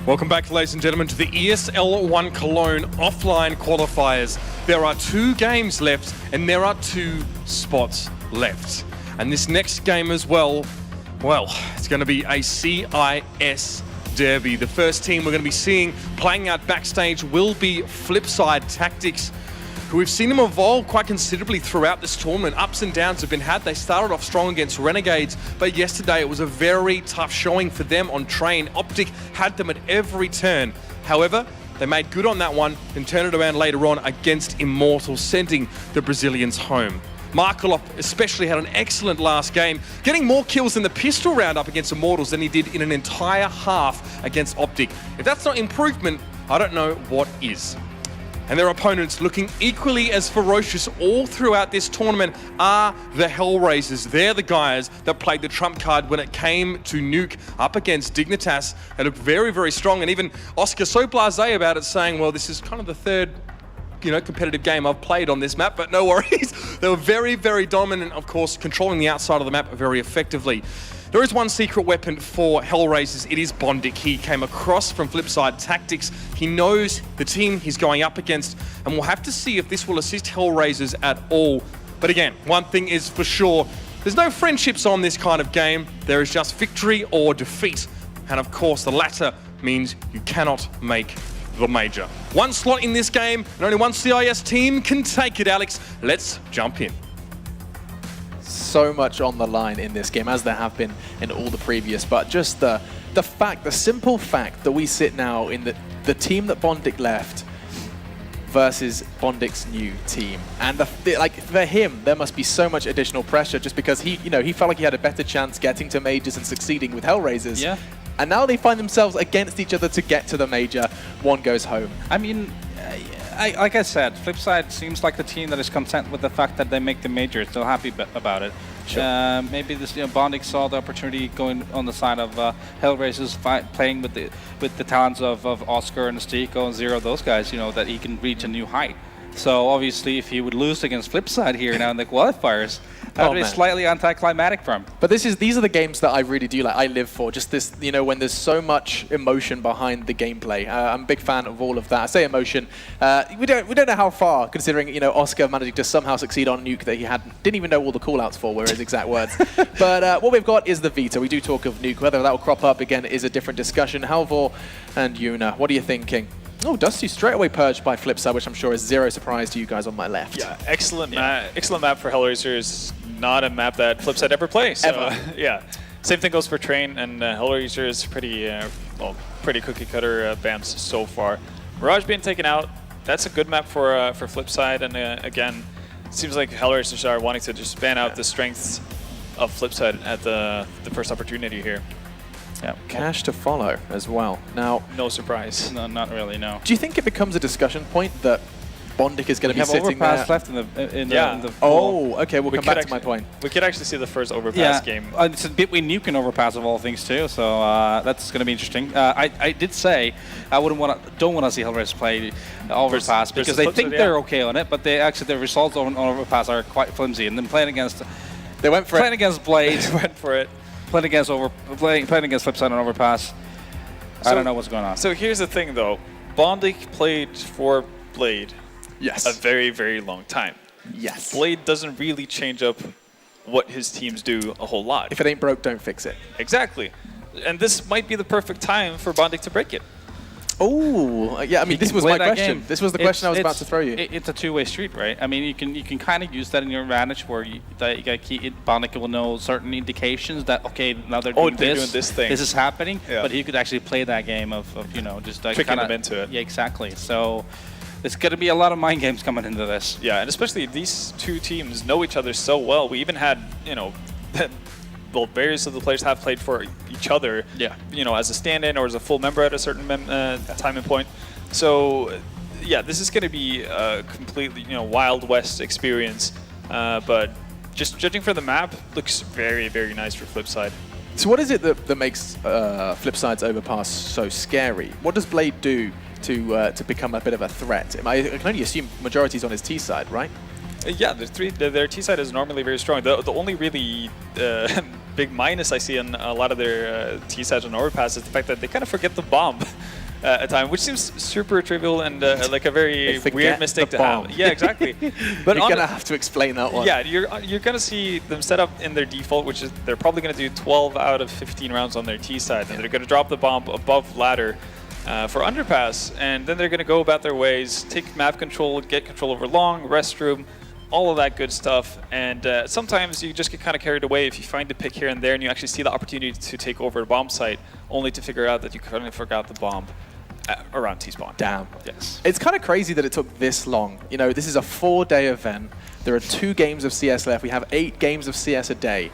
Welcome back, ladies and gentlemen, to the ESL 1 Cologne offline qualifiers. There are 2 games left and there are 2 spots left. And this next game as well, it's going to be a CIS derby. The first team we're going to be seeing playing out backstage will be FlipSid3, who we've seen them evolve quite considerably throughout this tournament. Ups and downs have been had. They started off strong against Renegades, but yesterday it was a very tough showing for them on train. Optic had them at every turn. However, they made good on that one and turned it around later on against Immortal, sending the Brazilians home. Markelov especially had an excellent last game, getting more kills in the pistol round up against Immortals than he did in an entire half against Optic. If that's not improvement, I don't know what is. And their opponents, looking equally as ferocious all throughout this tournament, are the HellRaisers. They're the guys that played the trump card when it came to Nuke up against Dignitas. They look very, very strong. And even Oscar so blasé about it, saying, well, this is kind of the third competitive game I've played on this map, but no worries. They were very, very dominant, of course, controlling the outside of the map very effectively. There is one secret weapon for HellRaisers. It is Bondic. He came across from FlipSid3. He knows the team he's going up against, and we'll have to see if this will assist HellRaisers at all. But again, one thing is for sure, there's no friendships on this kind of game. There is just victory or defeat. And of course, the latter means you cannot make the major. One slot in this game, and only one CIS team can take it, Alex. Let's jump in. So much on the line in this game, as there have been in all the previous, but just the simple fact that we sit now in the team that Bondic left versus Bondic's new team, and like for him there must be so much additional pressure just because he felt like he had a better chance getting to majors and succeeding with HellRaisers. Yeah. And now they find themselves against each other to get to the major. One goes home. I mean, like I said, FlipSid seems like the team that is content with the fact that they make the major. Still happy about it. Sure. Maybe this, Bondic saw the opportunity going on the side of HellRaisers, playing with the talents of Oscar and Stico and Zero, those guys. That he can reach a new height. So obviously, if he would lose against FlipSid here now in the qualifiers, that would be slightly anticlimactic for him. But these are the games that I really do like. I live for just this, when there's so much emotion behind the gameplay. I'm a big fan of all of that. I say emotion. We don't know how far, considering Oscar managing to somehow succeed on Nuke that he didn't even know all the callouts for, were his exact words. But what we've got is the Vita. We do talk of Nuke. Whether that will crop up again is a different discussion. Halvor and Yuna, what are you thinking? Oh, Dusty straight away purged by FlipSid, which I'm sure is zero surprise to you guys on my left. Yeah, excellent map for HellRaisers. Not a map that FlipSid ever plays. So, ever. Yeah. Same thing goes for Train, and HellRaisers pretty cookie cutter bans so far. Mirage being taken out, that's a good map for FlipSid, and again, it seems like HellRaisers are wanting to just ban out the strengths of FlipSid at the first opportunity here. Yeah, cash to follow as well. Now, no surprise. No, not really. No. Do you think it becomes a discussion point that Bondic is going to be sitting there? Overpass left in the Oh, okay. We'll come back to my point. We could actually see the first Overpass game. It's a bit between Nuke and Overpass of all things too, so that's going to be interesting. I did say I don't want to see HellRaisers play Overpass because they think they're okay on it, but their results on Overpass are quite flimsy. And then playing against Blade, went for it. Playing against FlipSid on Overpass. I don't know what's going on. So here's the thing, though. Bondic played for Blade. Yes. A very, very long time. Yes. Blade doesn't really change up what his teams do a whole lot. If it ain't broke, don't fix it. Exactly. And this might be the perfect time for Bondic to break it. Oh, yeah. I mean, this was my question. This was the question I was about to throw you. It's a two-way street, right? I mean, you can kind of use that in your advantage, where Bondic will know certain indications that now they're doing this thing. This is happening, but he could actually play that game of just like tricking them into it. Yeah, exactly. So there's going to be a lot of mind games coming into this. Yeah, and especially these two teams know each other so well. We even had various of the players have played for each other, as a stand-in or as a full member at a certain time and point. So, yeah, this is going to be a completely, Wild West experience. But just judging from the map, looks very, very nice for FlipSid. So what is it that makes FlipSid's Overpass so scary? What does Blade do to become a bit of a threat? I can only assume majority's on his T side, right? Yeah, their T side is normally very strong. The only really big minus I see in a lot of their T sides on Overpass is the fact that they kind of forget the bomb. a time, which seems super trivial and like a very weird mistake to bomb. have. Yeah, exactly. But you're going to have to explain that one. Yeah, you're going to see them set up in their default, which is they're probably going to do 12 out of 15 rounds on their T side, and they're going to drop the bomb above ladder for underpass, and then they're going to go about their ways, take map control, get control over long, restroom, all of that good stuff. And sometimes you just get kind of carried away if you find a pick here and there and you actually see the opportunity to take over a bomb site, only to figure out that you kind of forgot the bomb around T-spawn. Damn. Yes. It's kind of crazy that it took this long. You know, this is a 4-day event. There are 2 games of CS left. We have 8 games of CS a day.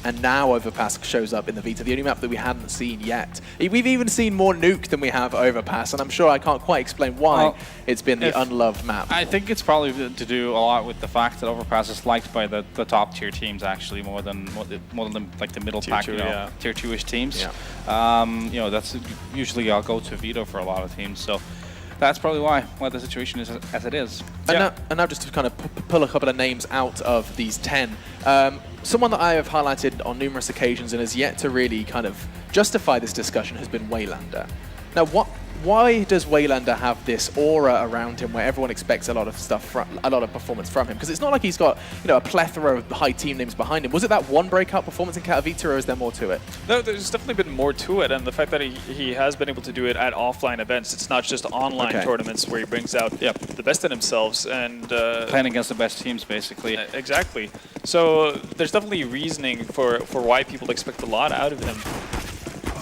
And now Overpass shows up in the Vita, the only map that we hadn't seen yet. We've even seen more Nuke than we have Overpass, and I'm sure I can't quite explain why it's been the unloved map. I think it's probably to do a lot with the fact that Overpass is liked by the top tier teams actually more than like the middle pack, you know, tier 2-ish teams. Yeah. You know, that's usually I'll go to Veto for a lot of teams. So that's probably why the situation is as it is. And now just to kind of pull a couple of names out of these 10. Someone that I have highlighted on numerous occasions and has yet to really kind of justify this discussion has been Waylander. Now, why does Waylander have this aura around him where everyone expects a lot of stuff, a lot of performance from him? Because it's not like he's got, you know, a plethora of high team names behind him. Was it that one breakout performance in Katowice, or is there more to it? No, there's definitely been more to it, and the fact that he has been able to do it at offline events. It's not just online tournaments where he brings out the best in themselves and playing against the best teams, basically. Exactly. So there's definitely reasoning for why people expect a lot out of him.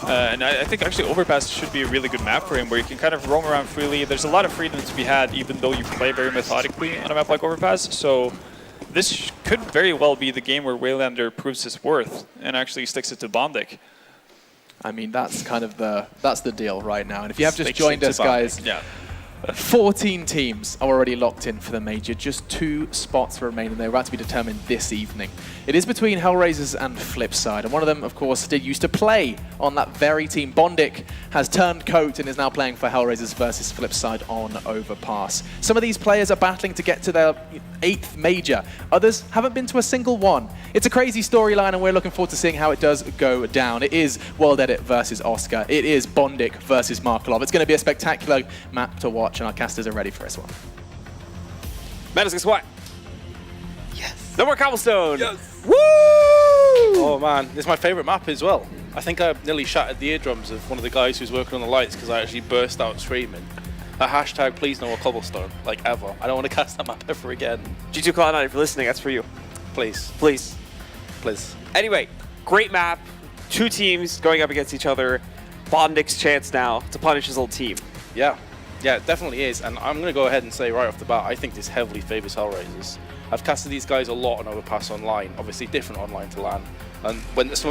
And I think actually Overpass should be a really good map for him, where you can kind of roam around freely. There's a lot of freedom to be had, even though you play very methodically on a map like Overpass. So this could very well be the game where Waylander proves his worth and actually sticks it to Bondic. I mean, that's kind of that's the deal right now. And if you have just joined us, guys, 14 teams are already locked in for the major. Just 2 spots remain, and they're about to be determined this evening. It is between HellRaisers and FlipSid, and one of them, of course, used to play on that very team. Bondic has turned coat and is now playing for HellRaisers versus FlipSid on Overpass. Some of these players are battling to get to their 8th major. Others haven't been to a single one. It's a crazy storyline, and we're looking forward to seeing how it does go down. It is World Edit versus Oscar. It is Bondic versus Markelov. It's going to be a spectacular map to watch, and our casters are ready for this one. Madness, guess what? Yes. No more cobblestone. Yes. Woo! Oh man, this is my favorite map as well. I think I nearly shattered the eardrums of one of the guys who's working on the lights because I actually burst out screaming. A hashtag, please no more cobblestone, like ever. I don't want to cast that map ever again. G2 Cloud9, if you're listening, that's for you. Please. Please. Please. Anyway, great map. 2 teams going up against each other. Bondic's chance now to punish his old team. Yeah. Yeah, it definitely is. And I'm going to go ahead and say right off the bat, I think this heavily favors HellRaisers. I've casted these guys a lot on Overpass online, obviously different online to LAN, and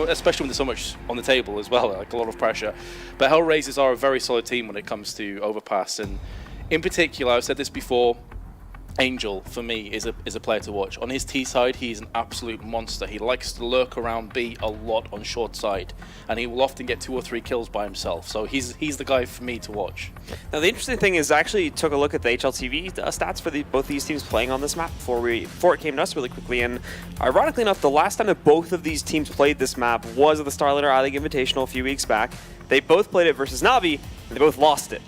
especially when there's so much on the table as well, like a lot of pressure. But HellRaisers are a very solid team when it comes to Overpass, and in particular, I've said this before, Angel, for me, is a player to watch. On his T side, he's an absolute monster. He likes to lurk around B a lot on short side, and he will often get 2 or 3 kills by himself. So he's the guy for me to watch. Now the interesting thing is I actually took a look at the HLTV stats for both these teams playing on this map before it came to us really quickly, and ironically enough, the last time that both of these teams played this map was at the Starlighter I-League Invitational a few weeks back. They both played it versus Navi, and they both lost it.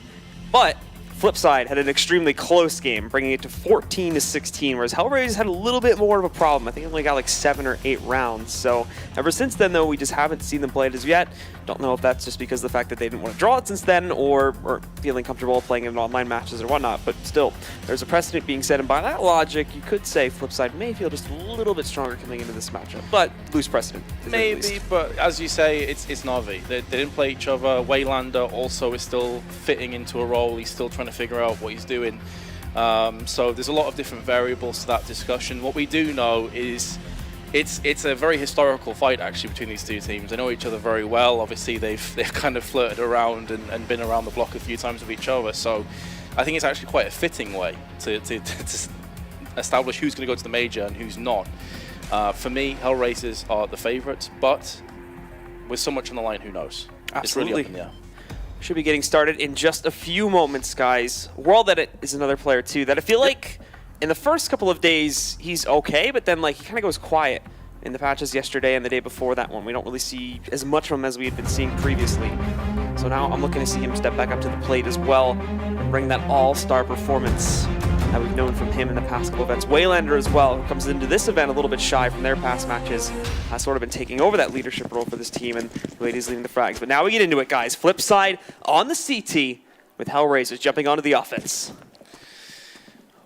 But FlipSid had an extremely close game, bringing it to 14-16, whereas HellRaisers had a little bit more of a problem. I think they only got like 7 or 8 rounds. So ever since then, though, we just haven't seen them play it as yet. Don't know if that's just because of the fact that they didn't want to draw it since then, or feeling comfortable playing in online matches or whatnot. But still, there's a precedent being set, and by that logic, you could say FlipSid may feel just a little bit stronger coming into this matchup, but loose precedent. Maybe, but as you say, it's Navi. They didn't play each other. Waylander also is still fitting into a role. He's still trying to figure out what he's doing. So there's a lot of different variables to that discussion. What we do know is it's a very historical fight actually between these 2 teams. They know each other very well. Obviously they've kind of flirted around and been around the block a few times with each other. So I think it's actually quite a fitting way to establish who's going to go to the major and who's not. For me, HellRaisers are the favourites, but with so much on the line, who knows? Absolutely. It's really up in the air. Should be getting started in just a few moments, guys. World Edit is another player, too, that I feel like in the first couple of days, he's okay, but then like he kind of goes quiet. in the patches yesterday and the day before that one. We don't really see as much from him as we had been seeing previously. So now I'm looking to see him step back up to the plate as well and bring that all-star performance that we've known from him in the past couple events. Waylander as well, who comes into this event a little bit shy from their past matches, has sort of been taking over that leadership role for this team, and Ladies leading the frags. But now we get into it, guys. FlipSid on the CT with HellRaisers jumping onto the offense.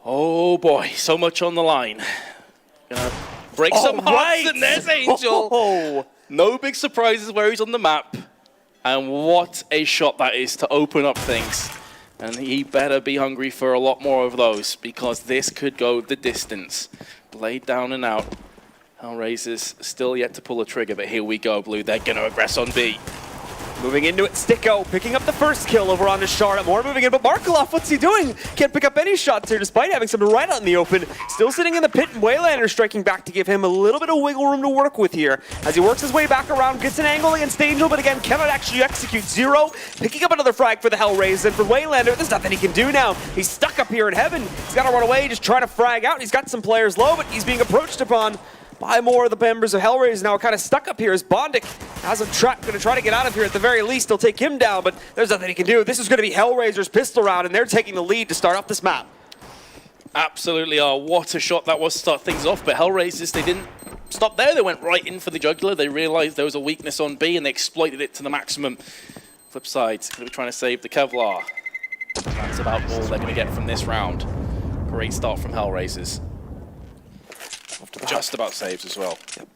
Oh boy, so much on the line. Gonna break some hearts, and there's Angel. Oh. No big surprises where he's on the map. And what a shot that is to open up things. And he better be hungry for a lot more of those, because this could go the distance. Blade down and out. HellRaisers still yet to pull a trigger, but here we go, Blue. They're going to aggress on B. Moving into it, Sticko picking up the first kill over on Shara. More moving in, but Markelov, what's he doing? Can't pick up any shots here despite having some right out in the open. Still sitting in the pit, and Waylander striking back to give him a little bit of wiggle room to work with here. As he works his way back around, gets an angle against Angel, but again, cannot actually execute. Zero, picking up another frag for the HellRaisers, and for Waylander, there's nothing he can do now. He's stuck up here in heaven. He's got to run away, just trying to frag out. He's got some players low, but he's being approached upon by more of the members of HellRaisers. Now kind of stuck up here as Bondic has a trap, going to try to get out of here at the very least. They'll take him down, but there's nothing he can do. This is going to be HellRaisers' pistol round, and they're taking the lead to start off this map. Absolutely are. What a shot that was to start things off, but HellRaisers, they didn't stop there. They went right in for the jugular. They realized there was a weakness on B, and they exploited it to the maximum. FlipSid's going to be trying to save the Kevlar. That's about all they're going to get from this round. Great start from HellRaisers. Just about saves as well. Yep.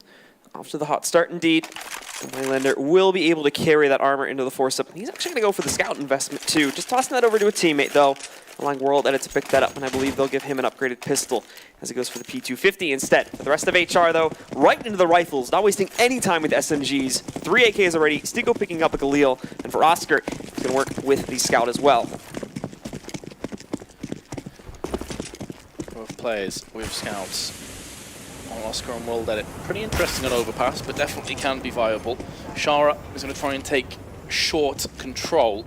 Off to the hot start indeed. Waylander will be able to carry that armor into the force-up. He's actually going to go for the scout investment too. Just tossing that over to a teammate though, allowing World Edit to pick that up, and I believe they'll give him an upgraded pistol as he goes for the P250 instead. For the rest of HR though, right into the rifles, not wasting any time with SMGs. 3 AKs already, Sticko picking up a Galil, and for Oscar, he's going to work with the scout as well. Both players with scouts. Oscar and World Edit. Pretty interesting on Overpass, but definitely can be viable. Shara is going to try and take short control.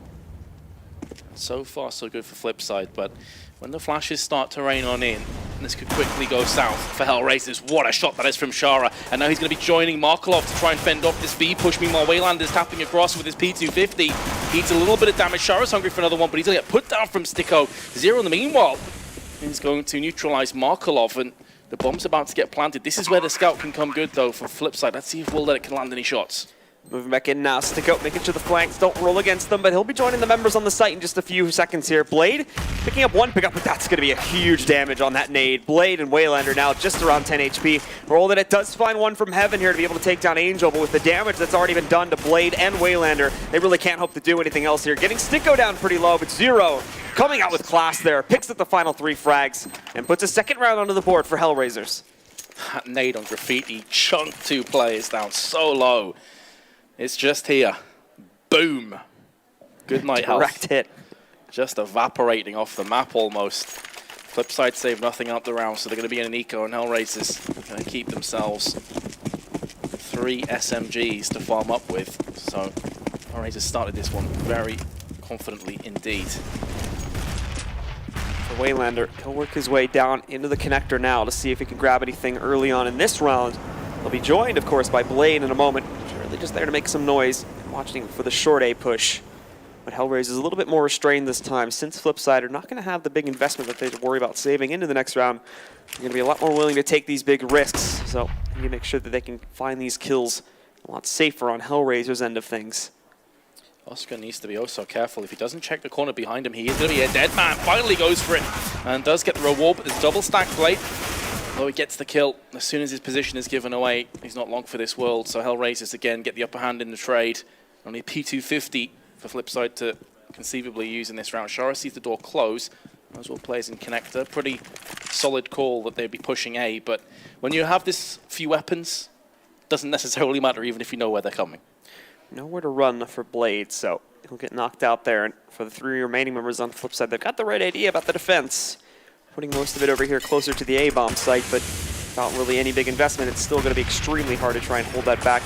So far, so good for FlipSid, but when the flashes start to rain on in, this could quickly go south for HellRaisers. What a shot that is from Shara. And now he's going to be joining Markelov to try and fend off this B push. Meanwhile, Waylander's tapping across with his P250. Needs a little bit of damage. Shara's hungry for another one, but he's going to get put down from Sticko. Zero in the meanwhile is going to neutralize Markelov, and the bomb's about to get planted. This is where the scout can come good, though, from FlipSid. Let's see if World Edit can land any shots. Moving back in now, Sticko making sure the flanks don't roll against them, but he'll be joining the members on the site in just a few seconds here. Blade picking up one pickup, but that's going to be a huge damage on that nade. Blade and Waylander now just around 10 HP. World Edit does find one from heaven here to be able to take down Angel, but with the damage that's already been done to Blade and Waylander, they really can't hope to do anything else here. Getting Sticko down pretty low, but Zero coming out with class there, picks up the final 3 frags, and puts a second round onto the board for HellRaisers. That nade on Graffiti chunked 2 players down so low. It's just here. Boom. Good night, health. Direct hit. Just evaporating off the map almost. FlipSid saved nothing out the round, so they're going to be in an eco, and HellRaisers going to keep themselves 3 SMGs to farm up with. So HellRaisers started this one very confidently indeed. For Waylander, he'll work his way down into the connector now to see if he can grab anything early on in this round. He'll be joined, of course, by Blade in a moment. Really just there to make some noise, watching for the short A push. But HellRaisers is a little bit more restrained this time, since FlipSid are not going to have the big investment that they have to worry about saving into the next round. They're going to be a lot more willing to take these big risks, so they need to make sure that they can find these kills a lot safer on HellRaisers' end of things. Oscar needs to be oh so careful. If he doesn't check the corner behind him, he is going to be a dead man. Finally goes for it and does get the reward, but there's double stack Blade. Though he gets the kill, as soon as his position is given away, he's not long for this world. So HellRaisers again get the upper hand in the trade. Only a P250 for FlipSid to conceivably use in this round. Shara sees the door close. As well plays in connector. Pretty solid call that they'd be pushing A, but when you have this few weapons, it doesn't necessarily matter even if you know where they're coming. Nowhere to run for Blade, so he'll get knocked out there. And for the 3 remaining members on FlipSid, they've got the right idea about the defense. Putting most of it over here closer to the A-bomb site, but without really any big investment, it's still going to be extremely hard to try and hold that back.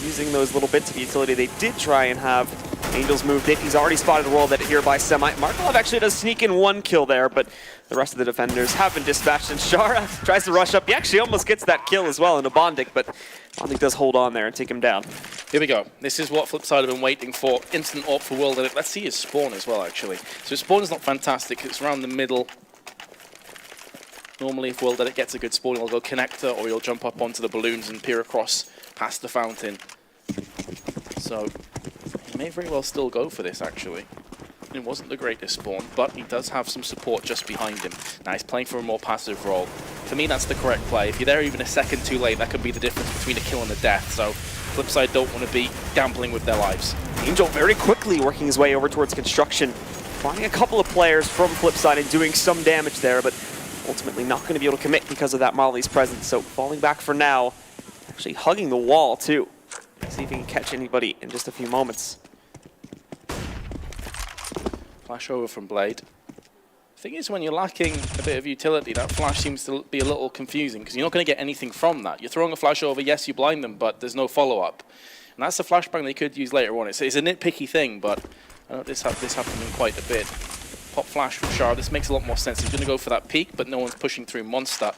Using those little bits of utility they did try and have Angels moved in. He's already spotted a roll that here by Semi. Markelov actually does sneak in 1 kill there, but the rest of the defenders have been dispatched. And Shara tries to rush up. He actually almost gets that kill as well into Bondik, but Bondik does hold on there and take him down. Here we go. This is what FlipSid have been waiting for. Instant AWP for World Edit. Let's see his spawn as well, actually. So his spawn is not fantastic. It's around the middle. Normally, if World Edit gets a good spawn, he'll go connector, or he'll jump up onto the balloons and peer across past the fountain. So he may very well still go for this, actually. It wasn't the greatest spawn, but he does have some support just behind him. Now he's playing for a more passive role. For me, that's the correct play. If you're there even a second too late, that could be the difference between a kill and a death. So FlipSid don't want to be gambling with their lives. Angel very quickly working his way over towards construction, finding a couple of players from FlipSid and doing some damage there, but ultimately not going to be able to commit because of that Molly's presence. So falling back for now, actually hugging the wall too. See if he can catch anybody in just a few moments. Flash over from Blade. The thing is, when you're lacking a bit of utility, that flash seems to be a little confusing because you're not going to get anything from that. You're throwing a flash over, yes, you blind them, but there's no follow-up. And that's a flashbang they could use later on. It's a nitpicky thing, but I know this happening quite a bit. Pop flash from Shara. This makes a lot more sense. He's going to go for that peak, but no one's pushing through Monster.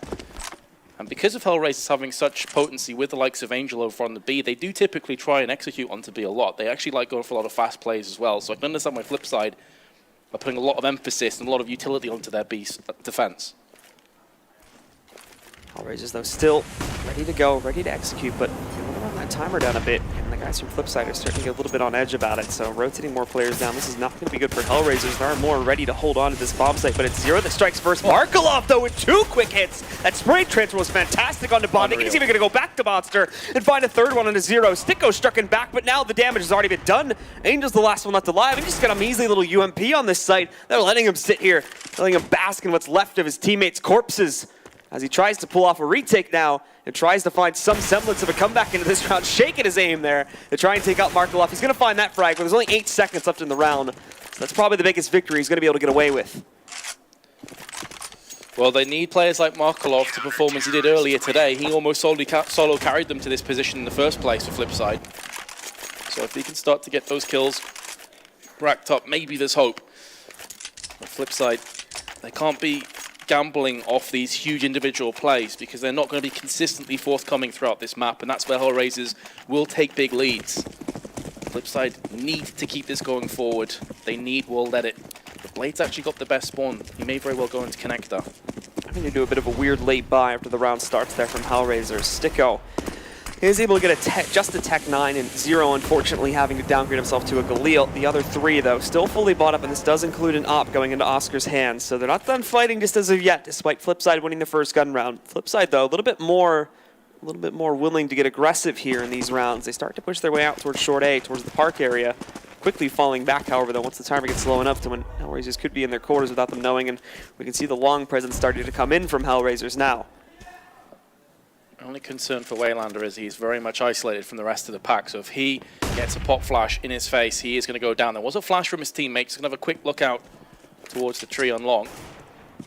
And because of HellRaisers having such potency with the likes of Angel over on the B, they do typically try and execute onto B a lot. They actually like going for a lot of fast plays as well. So I can understand why FlipSid are putting a lot of emphasis and a lot of utility onto their B defense. HellRaisers though still ready to go, ready to execute, but they want to run that timer down a bit. And the guys from FlipSid are starting to get a little bit on edge about it. So rotating more players down, this is not going to be good for HellRaisers. They are more ready to hold on to this bomb site, but it's Zero that strikes first. Markelov though with 2 quick hits. That spray transfer was fantastic onto Bondik. He's even going to go back to Monster and find a third one onto Zero. Sticko struck him back, but now the damage has already been done. Angel's the last one left alive. He just got a measly little UMP on this site. They're letting him sit here, letting him bask in what's left of his teammates' corpses, as he tries to pull off a retake now and tries to find some semblance of a comeback into this round. Shaking his aim there to try and take out Markelov. He's going to find that frag, but there's only 8 seconds left in the round. So that's probably the biggest victory he's going to be able to get away with. Well, they need players like Markelov to perform as he did earlier today. He almost solo carried them to this position in the first place for FlipSid. So if he can start to get those kills racked up, maybe there's hope. But FlipSid, they can't be gambling off these huge individual plays because they're not going to be consistently forthcoming throughout this map, and that's where HellRaisers will take big leads. FlipSid need to keep this going forward. They need World Edit. But Blade's actually got the best spawn. He may very well go into Connector. I think they do a bit of a weird late buy after the round starts there from HellRaisers. Sticko is able to get just a Tech 9, and Zero unfortunately having to downgrade himself to a Galil. The other 3 though still fully bought up, and this does include an AWP going into Oscar's hands, so they're not done fighting just as of yet, despite FlipSid winning the first gun round. FlipSid though a little bit more willing to get aggressive here in these rounds. They start to push their way out towards short A, towards the park area, quickly falling back, however, though, once the timer gets low enough to when HellRaisers could be in their quarters without them knowing, and we can see the long presence starting to come in from HellRaisers now. Only concern for Waylander is he's very much isolated from the rest of the pack, so if he gets a pop flash in his face, he is going to go down. There was a flash from his teammates. He's going to have a quick look out towards the tree on long.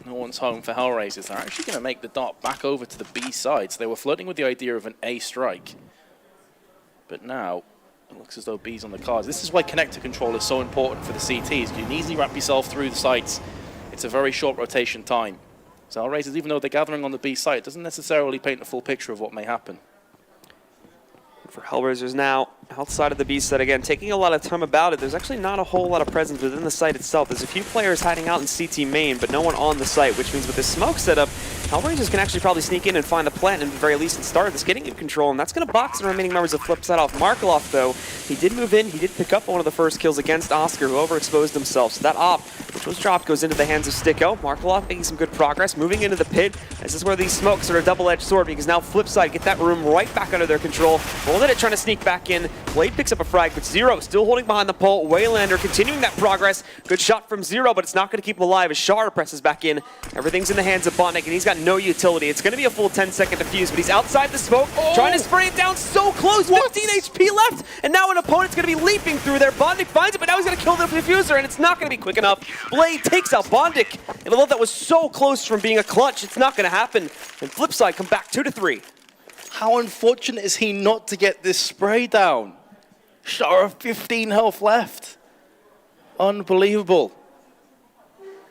No one's home for HellRaisers. They're actually going to make the dart back over to the B side. So they were flirting with the idea of an A strike. But now it looks as though B's on the cards. This is why connector control is so important for the CTs. You can easily wrap yourself through the sites. It's a very short rotation time. So HellRaisers, even though they're gathering on the B site, doesn't necessarily paint a full picture of what may happen. For HellRaisers now, outside of the B site again, taking a lot of time about it. There's actually not a whole lot of presence within the site itself. There's a few players hiding out in CT main, but no one on the site, which means with this smoke setup, HellRaisers can actually probably sneak in and find the plant, and at the very least and start this getting in control, and that's going to box the remaining members of FlipSid off. Markelov, though, he did move in. He did pick up one of the first kills against Oscar, who overexposed himself. So that op, which was dropped, goes into the hands of Sticko. Markelov making some good progress, moving into the pit. This is where these smokes are a double-edged sword, because now FlipSid get that room right back under their control. World Edit trying to sneak back in. Blade picks up a frag, but Zero still holding behind the pole. Waylander continuing that progress. Good shot from Zero, but it's not going to keep him alive as Shara presses back in. Everything's in the hands of Bondik, and he's got no utility. It's going to be a full 10-second defuse, but he's outside the smoke, trying to spray it down so close. 15 HP left, and now an opponent's going to be leaping through there. Bondik finds it, but now he's going to kill the diffuser, and it's not going to be quick enough. Blade takes out Bondik, and although that was so close from being a clutch, it's not going to happen. And FlipSid come back 2-3. How unfortunate is he not to get this spray down? Shara, 15 health left. Unbelievable.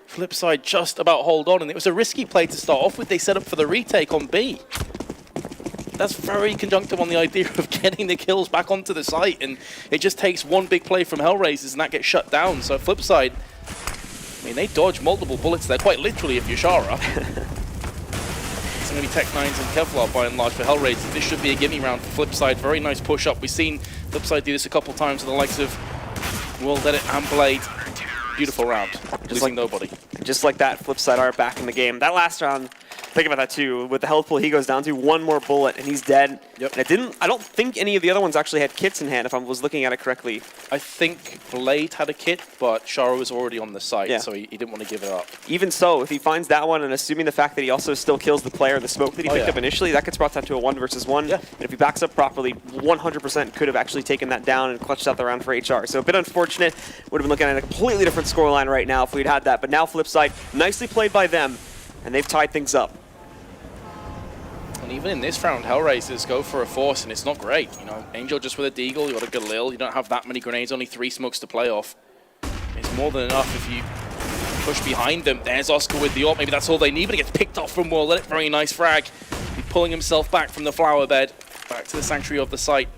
FlipSid just about hold on, and it was a risky play to start off with. They set up for the retake on B. That's very conjunctive on the idea of getting the kills back onto the site, and it just takes one big play from HellRaisers and that gets shut down. So FlipSid, I mean, they dodge multiple bullets there, quite literally if you're Shara. It's going to be Tech 9s and Kevlar by and large for HellRaisers. This should be a gimme round for FlipSid. Very nice push up. We've seen FlipSid do this a couple times with the likes of World Edit and Blade. Beautiful round. Losing nobody. Just like that, FlipSid are back in the game. That last round, think about that too. With the health pool he goes down to, one more bullet and he's dead. Yep. And I don't think any of the other ones actually had kits in hand, if I was looking at it correctly. I think Blade had a kit, but Shara was already on the site, Yeah. so he didn't want to give it up. Even so, if he finds that one, and assuming the fact that he also still kills the player in the smoke that he picked up initially, that gets brought down to a 1 versus 1. Yeah. And if he backs up properly, 100% could have actually taken that down and clutched out the round for HR. So a bit unfortunate. Would have been looking at a completely different scoreline right now if we'd had that. But now FlipSid, nicely played by them, and they've tied things up. And even in this round, HellRaisers go for a force, and it's not great. You know, Angel just with a deagle, you got a Galil, you don't have that many grenades, only 3 smokes to play off. It's more than enough if you push behind them. There's Oscar with the AWP, maybe that's all they need, but it gets picked off from World Edit. Very nice frag. He's pulling himself back from the flower bed, back to the sanctuary of the site.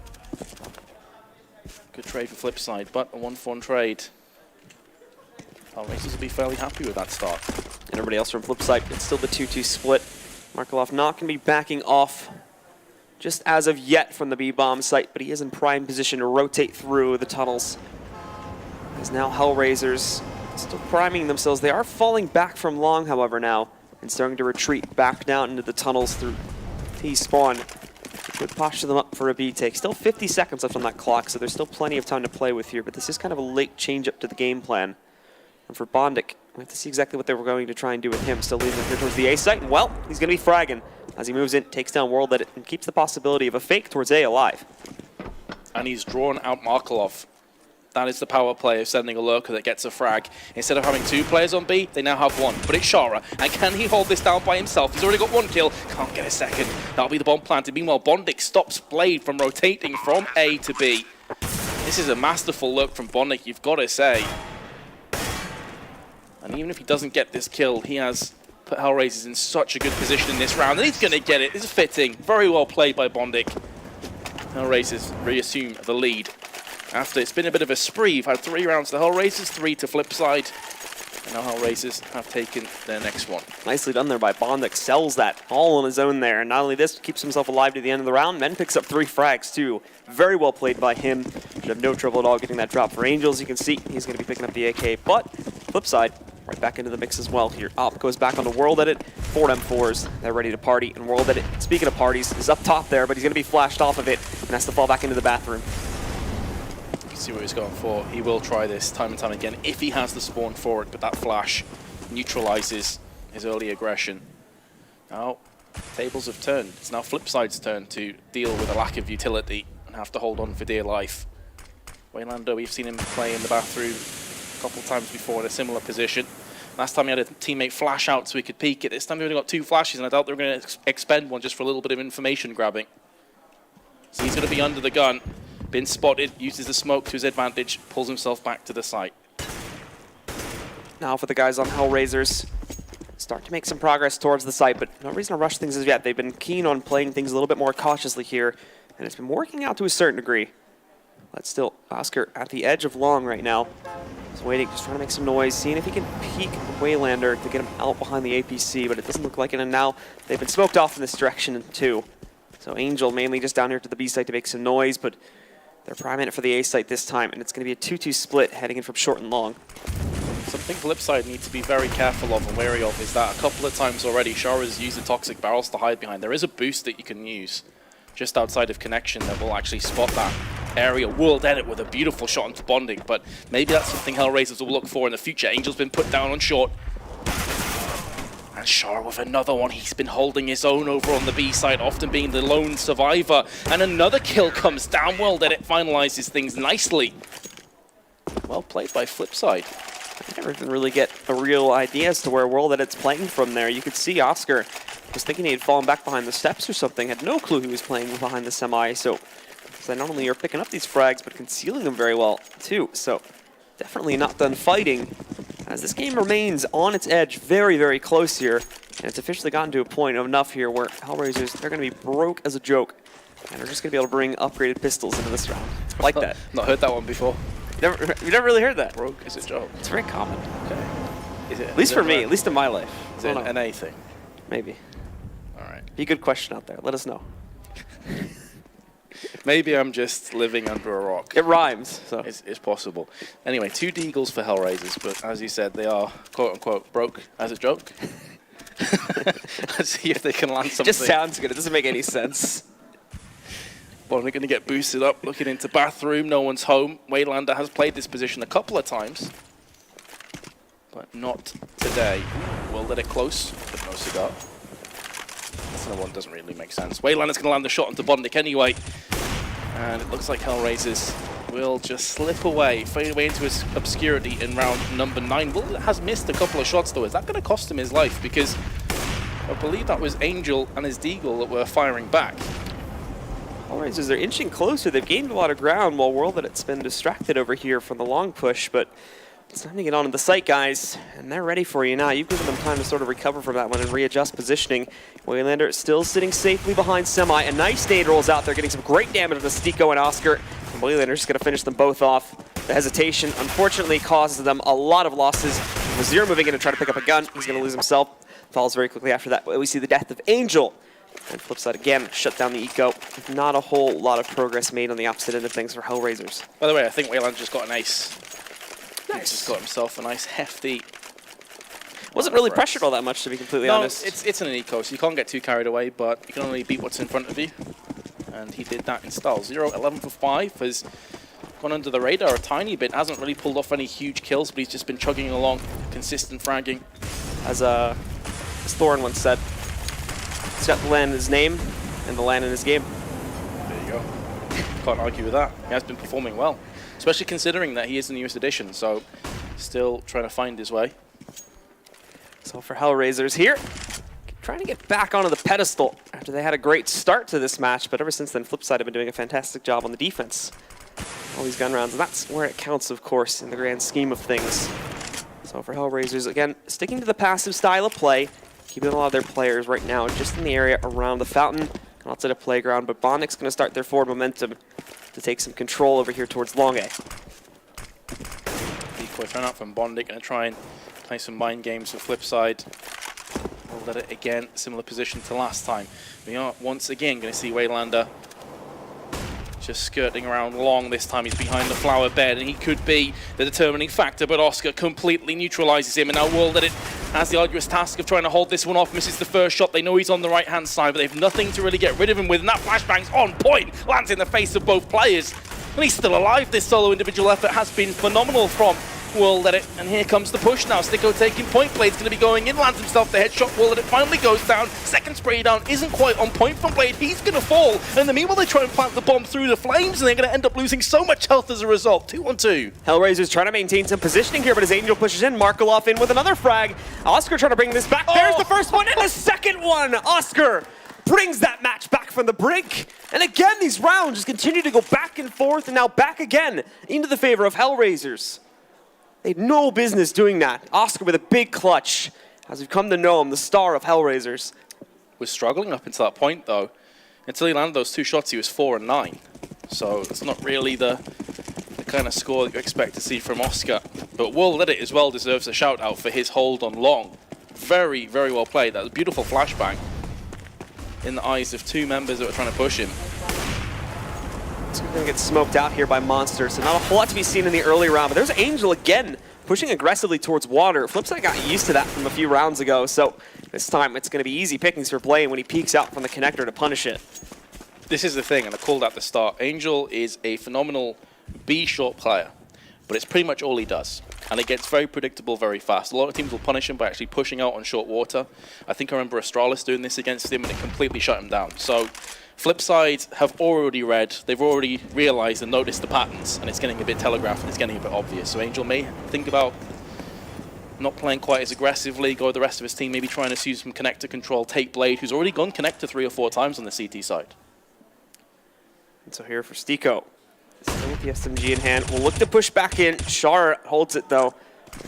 Good trade for FlipSid, but a 1-for-1 trade. HellRaisers will be fairly happy with that start. And everybody else from FlipSid, it's still the 2-2 split. Markelov not going to be backing off just as of yet from the B-bomb site, but he is in prime position to rotate through the tunnels. As now HellRaisers still priming themselves. They are falling back from long, however, now, and starting to retreat back down into the tunnels through T-spawn. Good posture them up for a B-take. Still 50 seconds left on that clock, so there's still plenty of time to play with here, but this is kind of a late change-up to the game plan. And for Bondik, we have to see exactly what they were going to try and do with him. Still leading him here towards the A site, and well, he's going to be fragging as he moves in, takes down World Edit, and keeps the possibility of a fake towards A alive. And he's drawn out Markelov. That is the power play of sending a lurker that gets a frag. Instead of having 2 players on B, they now have 1. But it's Shara, and can he hold this down by himself? He's already got 1 kill, can't get a second. That'll be the bomb planted. Meanwhile, Bondik stops Blade from rotating from A to B. This is a masterful look from Bondik, you've got to say. And even if he doesn't get this kill, he has put HellRaisers in such a good position in this round, and he's going to get it. This is fitting. Very well played by Bondik. HellRaisers reassume the lead. After it's been a bit of a spree, you've had 3 rounds to HellRaisers, 3 to FlipSid. And now HellRaisers have taken their next one. Nicely done there by Bondik. Sells that all on his own there. And not only this, keeps himself alive to the end of the round, then picks up 3 frags too. Very well played by him. Should have no trouble at all getting that drop for Angel. As you can see, he's going to be picking up the AK. But FlipSid, right back into the mix as well here. Up goes back on the World Edit. 4 M4s. They're ready to party. And World Edit, speaking of parties, is up top there, but he's going to be flashed off of it and has to fall back into the bathroom. See what he's going for. He will try this time and time again if he has the spawn for it, but that flash neutralizes his early aggression. Now, tables have turned. It's now FlipSid's turn to deal with a lack of utility and have to hold on for dear life. Waylando, we've seen him play in the bathroom a couple times before in a similar position. Last time he had a teammate flash out so he could peek it. This time he only got 2 flashes, and I doubt they were going to expend one just for a little bit of information grabbing. So he's going to be under the gun. Been spotted, uses the smoke to his advantage, pulls himself back to the site. Now for the guys on HellRaisers, start to make some progress towards the site, but no reason to rush things as yet. They've been keen on playing things a little bit more cautiously here, and it's been working out to a certain degree. But still, Oscar at the edge of long right now. He's waiting, just trying to make some noise, seeing if he can peek Waylander to get him out behind the APC, but it doesn't look like it, and now they've been smoked off in this direction too. So Angel mainly just down here to the B site to make some noise, but they're priming it for the A site this time, and it's going to be a 2-2 split heading in from short and long. Something FlipSid need to be very careful of and wary of is that a couple of times already, Shara's used the toxic barrels to hide behind. There is a boost that you can use just outside of connection that will actually spot that area. World Edit with a beautiful shot into Bondik, but maybe that's something HellRaisers will look for in the future. Angel's been put down on short. And Shara with another one. He's been holding his own over on the B side, often being the lone survivor. And another kill comes down. World Edit finalizes things nicely. Well played by FlipSid. I never even really get a real idea as to where World Edit's playing from there. You could see Oscar was thinking he had fallen back behind the steps or something, had no clue he was playing behind the semi, so they not only are picking up these frags, but concealing them very well, too. So definitely not done fighting, as this game remains on its edge, very, very close here. And it's officially gotten to a point of enough here where HellRaisers, they're going to be broke as a joke. And they're just going to be able to bring upgraded pistols into this round. Like that. Not heard that one before. You've never really heard that? Broke is a joke. It's very common. Okay. Is it, At least for me, at least in my life. Is it an A thing? Maybe. All right. Be a good question out there. Let us know. Maybe I'm just living under a rock. It rhymes, so. It's possible. Anyway, 2 deagles for HellRaisers, but as you said, they are quote-unquote broke as a joke. Let's see if they can land something. Just sounds good. It doesn't make any sense. Well, they're going to get boosted up, looking into bathroom. No one's home. Waylander has played this position a couple of times, but not today. We'll let it close, but no cigar. This other one doesn't really make sense. Waylander's going to land the shot onto Bondic anyway. And it looks like HellRaisers will just slip away, fade away into his obscurity in round number 9. Will has missed a couple of shots though. Is that going to cost him his life? Because I believe that was Angel and his deagle that were firing back. HellRaisers, they're inching closer. They've gained a lot of ground while Worldedit's been distracted over here from the long push, but it's time to get on to the site, guys, and they're ready for you now. You've given them time to sort of recover from that one and readjust positioning. Waylander still sitting safely behind Semi. A nice nade rolls out there, getting some great damage to Stiko and Oscar. And Waylander's just going to finish them both off. The hesitation, unfortunately, causes them a lot of losses. Wazir moving in to try to pick up a gun. He's going to lose himself. Falls very quickly after that. We see the death of Angel. And FlipSid again, shut down the eco. Not a whole lot of progress made on the opposite end of things for HellRaisers. By the way, I think Waylander just got an ace. Nice. He's just got himself a nice hefty... Wasn't really pressured all that much, to be completely honest. It's an eco, so you can't get too carried away, but you can only beat what's in front of you. And he did that in style. 0-11 for 5 has gone under the radar a tiny bit. Hasn't really pulled off any huge kills, but he's just been chugging along, consistent fragging. As Thorin once said, he's got the land in his name and the land in his game. There you go. Can't argue with that. He has been performing well, especially considering that he is the newest edition, so still trying to find his way. So for HellRaisers here, trying to get back onto the pedestal after they had a great start to this match, but ever since then, FlipSid have been doing a fantastic job on the defense. All these gun rounds, and that's where it counts, of course, in the grand scheme of things. So for HellRaisers, again, sticking to the passive style of play, keeping a lot of their players right now just in the area around the fountain and outside the playground, but Bondic's going to start their forward momentum to take some control over here towards long A. Decoy thrown out from Bondic, going to try and play some mind games with FlipSid. We'll let it again, similar position to last time. We are once again going to see Waylander just skirting around long. This time he's behind the flower bed, and he could be the determining factor, but Oscar completely neutralizes him, and now Worldedit has the arduous task of trying to hold this one off. Misses the first shot. They know he's on the right-hand side, but they have nothing to really get rid of him with, and that flashbang's on point. Lands in the face of both players. And he's still alive. This solo individual effort has been phenomenal from Worldedit, and here comes the push now. Stiko taking point. Blade's going to be going in, lands himself the headshot. Worldedit finally goes down. Second spray down isn't quite on point from Blade. He's going to fall. And in the meanwhile, they try and plant the bomb through the flames, and they're going to end up losing so much health as a result. 2-on-2. HellRaisers trying to maintain some positioning here, but as Angel pushes in, Markoloff in with another frag. Oscar trying to bring this back. There's the first one and the second one. Oscar brings that match back from the brink. And again, these rounds just continue to go back and forth, and now back again into the favor of HellRaisers. They had no business doing that. Oscar with a big clutch, as we've come to know him, the star of HellRaisers. Was struggling up until that point, though. Until he landed those 2 shots, he was 4-9. So it's not really the kind of score that you expect to see from Oscar. But Worldedit as well deserves a shout out for his hold on long. Very, very well played. That was a beautiful flashbang in the eyes of 2 members that were trying to push him. It's going to get smoked out here by Monster, so not a whole lot to be seen in the early round. But there's Angel again, pushing aggressively towards water. FlipSid got used to that from a few rounds ago, so this time it's going to be easy pickings for Blade when he peeks out from the connector to punish it. This is the thing, and I called at the start. Angel is a phenomenal B-short player, but it's pretty much all he does. And it gets very predictable very fast. A lot of teams will punish him by actually pushing out on short water. I think I remember Astralis doing this against him, and it completely shut him down. So FlipSid have already read, they've already realized and noticed the patterns, and it's getting a bit telegraphed and it's getting a bit obvious. So Angel may think about not playing quite as aggressively, go with the rest of his team, maybe trying to use some connector control, take Blade, who's already gone connector 3 or 4 times on the CT side. And so here for Stiko. Still with the SMG in hand. We'll look to push back in. Char holds it though.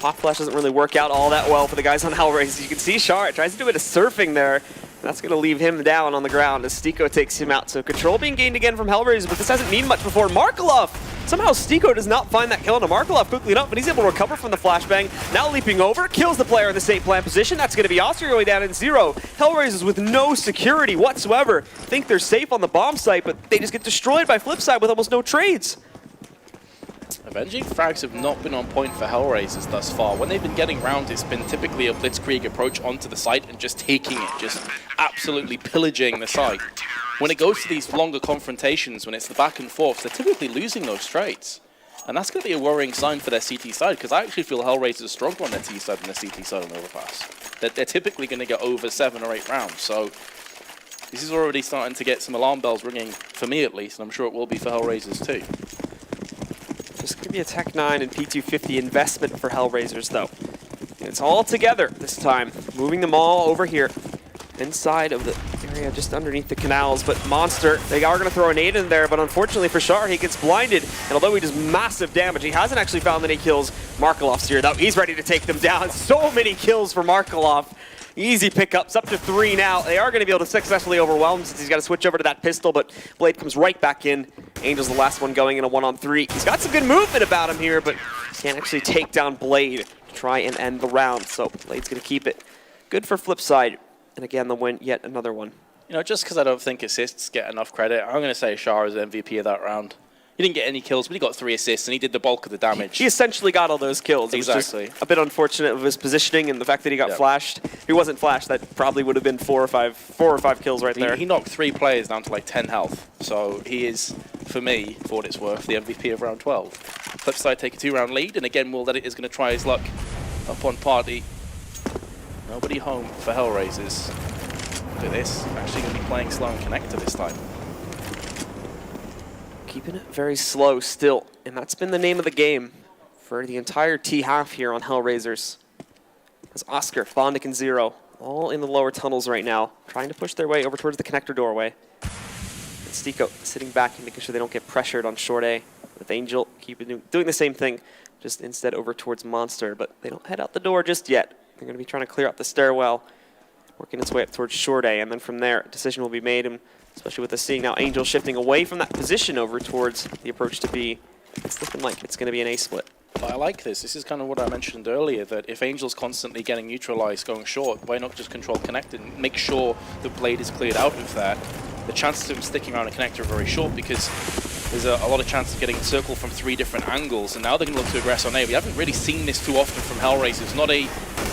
Pop Flash doesn't really work out all that well for the guys on HellRaisers. You can see Char tries to do a bit of surfing there. That's going to leave him down on the ground as Stiko takes him out. So control being gained again from HellRaisers, but this hasn't mean much before. Markelov! Somehow Stiko does not find that kill onto Markelov quickly enough, but he's able to recover from the flashbang. Now leaping over, kills the player in the safe plant position. That's going to be Oscar going down in 0. HellRaisers with no security whatsoever. Think they're safe on the bomb site, but they just get destroyed by FlipSid with almost no trades. Avenging frags have not been on point for HellRaisers thus far. When they've been getting round, it's been typically a blitzkrieg approach onto the site and just taking it, just absolutely pillaging the site. When it goes to these longer confrontations, when it's the back and forth, they're typically losing those trades. And that's going to be a worrying sign for their CT side, because I actually feel HellRaisers are stronger on their T side than their CT side on Overpass. They're typically going to get over 7 or 8 rounds, so this is already starting to get some alarm bells ringing, for me at least, and I'm sure it will be for HellRaisers too. This could be a Tech 9 and P250 investment for HellRaisers, though. It's all together this time, moving them all over here inside of the area just underneath the canals. But Monster, they are going to throw a nade in there, but unfortunately for Char, he gets blinded. And although he does massive damage, he hasn't actually found any kills. Markelov's here, though. He's ready to take them down. So many kills for Markelov. Easy pickups, up to 3 now. They are going to be able to successfully overwhelm since he's got to switch over to that pistol, but Blade comes right back in. Angel's the last one going in a 1-on-3. He's got some good movement about him here, but can't actually take down Blade to try and end the round. So Blade's going to keep it. Good for FlipSid. And again, they'll win yet another one. You know, just because I don't think assists get enough credit, I'm going to say Char is MVP of that round. He didn't get any kills, but he got 3 assists, and he did the bulk of the damage. He essentially got all those kills. Exactly. It was just a bit unfortunate of his positioning and the fact that he got flashed. If he wasn't flashed, that probably would have been 4 or 5 kills right there. He knocked 3 players down to like 10 health. So he is, for me, for what it's worth, the MVP of round 12. FlipSid take a 2-round lead, and again, Will Let It is going to try his luck up on Party. Nobody home for HellRaisers. Look at this, actually going to be playing slow and connector this time. Keeping it very slow still, and that's been the name of the game for the entire T-half here on HellRaisers. As Oscar, Bondic, and Zero all in the lower tunnels right now, trying to push their way over towards the connector doorway. And Stiko sitting back and making sure they don't get pressured on short A. With Angel doing the same thing, just instead over towards Monster, but they don't head out the door just yet. They're going to be trying to clear out the stairwell, working its way up towards short A, and then from there, a decision will be made, and especially with us seeing now Angel shifting away from that position over towards the approach to B. It's looking like it's going to be an A split. But I like this. This is kind of what I mentioned earlier, that if Angel's constantly getting neutralized going short, why not just control connect and make sure the Blade is cleared out of that? The chances of him sticking around a connector are very short because there's a lot of chance of getting circled from 3 different angles, and now they're going to look to aggress on A. We haven't really seen this too often from HellRaisers. Not a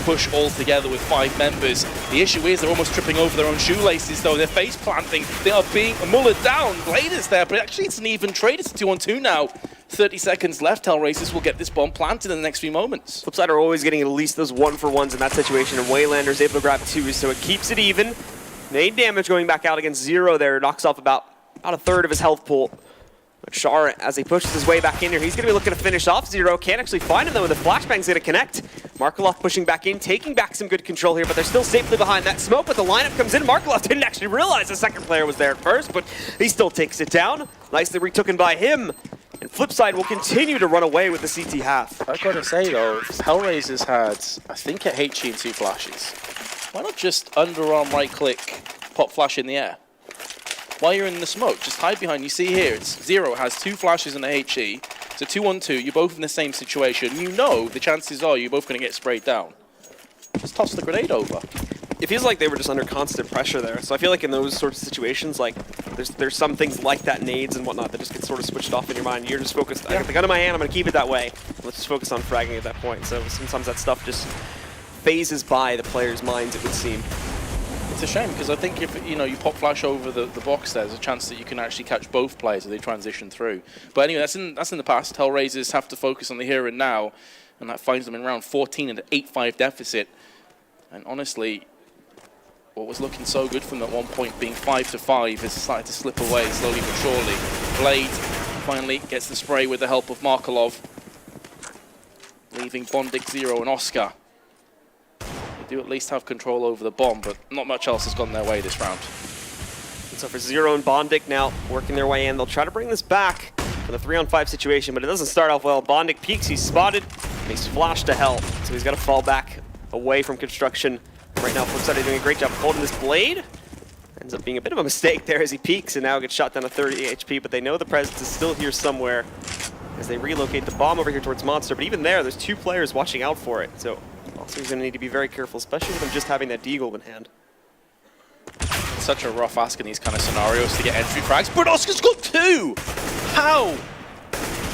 push all together with 5 members. The issue is they're almost tripping over their own shoelaces, though. They're face planting. They are being mullered down. Blade is there, but actually it's an even trade. It's a 2-on-2 now. 30 seconds left. HellRaisers will get this bomb planted in the next few momutes. FlipSid are always getting at least those 1-for-1s in that situation, and Waylander's able to grab 2, so it keeps it even. Nade damage going back out against Zero there. Knocks off about a third of his health pool. But Char, as he pushes his way back in here, he's going to be looking to finish off Zero. Can't actually find him, though, and the flashbang's going to connect. Markelov pushing back in, taking back some good control here, but they're still safely behind that smoke, but the lineup comes in. Markelov didn't actually realize the second player was there at first, but he still takes it down. Nicely retooken by him. And FlipSid will continue to run away with the CT half. I've got to say, though, HellRaisers had, I think, a HE and 2 flashes. Why not just underarm right-click, pop flash in the air? While you're in the smoke, just hide behind. You see here, it's Zero has 2 flashes and a HE. It's a 2-on-2. You're both in the same situation. You know the chances are you're both going to get sprayed down. Just toss the grenade over. It feels like they were just under constant pressure there. So I feel like in those sorts of situations, like there's some things like that, nades and whatnot, that just get sort of switched off in your mind. You're just focused. I got the gun in my hand. I'm going to keep it that way. Let's just focus on fragging at that point. So sometimes that stuff just phases by the players' minds, it would seem. It's a shame because I think if you pop flash over the box, there's a chance that you can actually catch both players as they transition through. But anyway, that's in the past. HellRaisers have to focus on the here and now, and that finds them in round 14 at an 8-5 deficit. And honestly, what was looking so good from at one point being 5-5 has started to slip away slowly but surely. Blade finally gets the spray with the help of Markelov, leaving Bondic, Zero, and Oscar. They do at least have control over the bomb, but not much else has gone their way this round. And so for Zero and Bondic now working their way in, they'll try to bring this back. for the 3-on-5 situation, but it doesn't start off well. Bondic peeks, he's spotted, and he's flashed to hell. So he's got to fall back away from construction. Right now, FlipSid is doing a great job of holding this blade. Ends up being a bit of a mistake there as he peeks and now gets shot down to 30 HP, but they know the presence is still here somewhere as they relocate the bomb over here towards Monster. But even there's 2 players watching out for it. So also he's going to need to be very careful, especially with him just having that deagle in hand. It's such a rough ask in these kind of scenarios to get entry frags, but Oscar's got 2! How?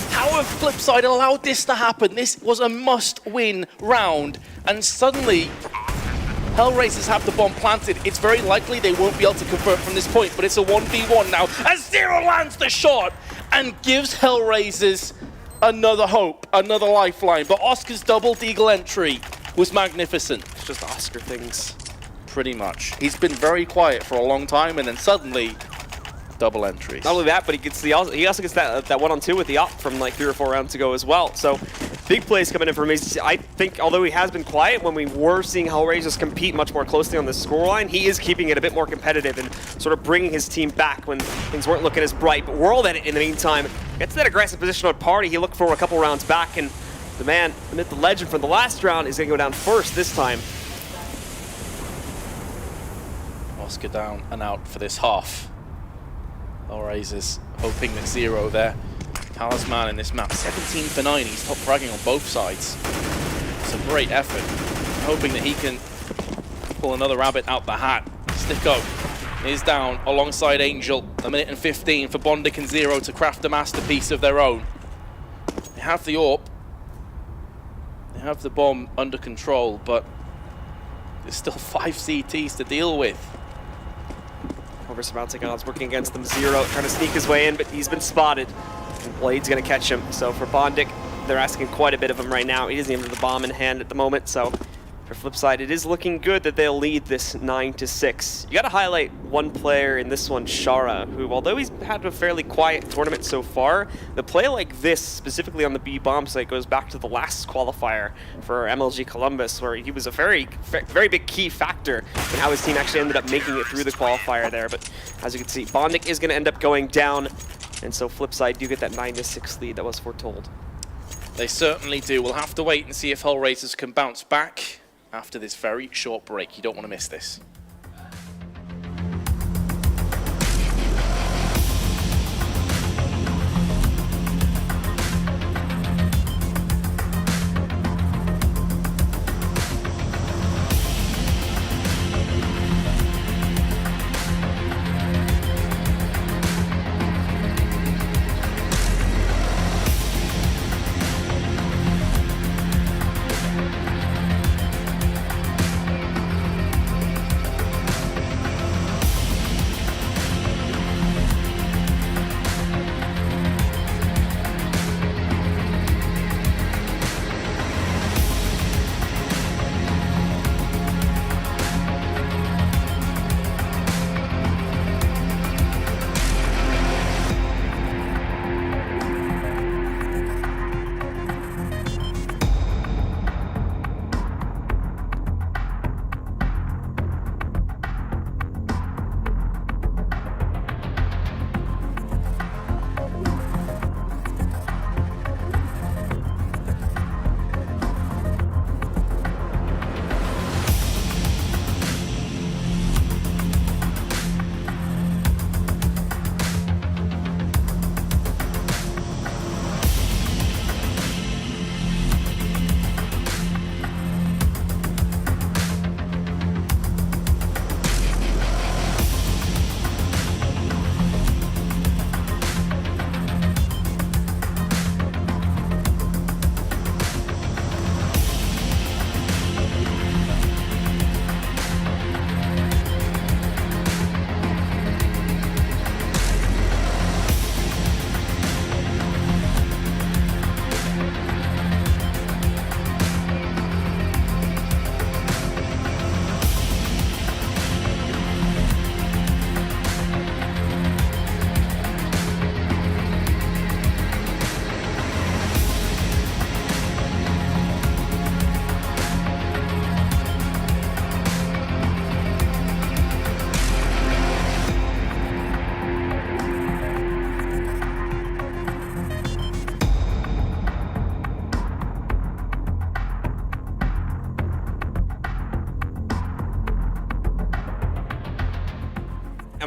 How have FlipSid allowed this to happen? This was a must-win round, and suddenly HellRaisers have the bomb planted. It's very likely they won't be able to convert from this point, but it's a 1v1 now, as Zero lands the shot and gives HellRaisers another hope, another lifeline. But Oscar's double deagle entry was magnificent. It's just Oscar things. Pretty much. He's been very quiet for a long time, and then suddenly, double entries. Not only that, but he also gets that 1-on-2 with the op from like 3 or 4 rounds ago as well. So big plays coming in from him. I think, although he has been quiet, when we were seeing HellRaisers compete much more closely on the scoreline, he is keeping it a bit more competitive and sort of bringing his team back when things weren't looking as bright. But World, in the meantime, gets that aggressive position on Party. He looked for a couple rounds back, and the man, amid the legend from the last round, is going to go down first this time. Oscar down and out for this half. HellRaisers hoping that Zero there. Talisman in this map, 17 for 9. He's top fragging on both sides. It's a great effort. Hoping that he can pull another rabbit out the hat. Sticko is down alongside Angel. 1 minute and 15 for Bondic and Zero to craft a masterpiece of their own. They have the AWP. They have the bomb under control, but there's still 5 CTs to deal with. Over surmounting odds working against them. Zero trying to sneak his way in, but he's been spotted. And Blade's going to catch him. So for Bondic, they're asking quite a bit of him right now. He doesn't even have the bomb in hand at the moment. So for FlipSid, it is looking good that they'll lead this 9-6. You got to highlight one player in this one, Shara, who, although he's had a fairly quiet tournament so far, the play like this, specifically on the B bomb site, goes back to the last qualifier for MLG Columbus, where he was a very big key factor in how his team actually ended up making it through the qualifier there. But as you can see, Bondic is going to end up going down, and so FlipSid do get that 9-6 lead that was foretold. They certainly do. We'll have to wait and see if HellRaisers can bounce back after this very short break. You don't want to miss this.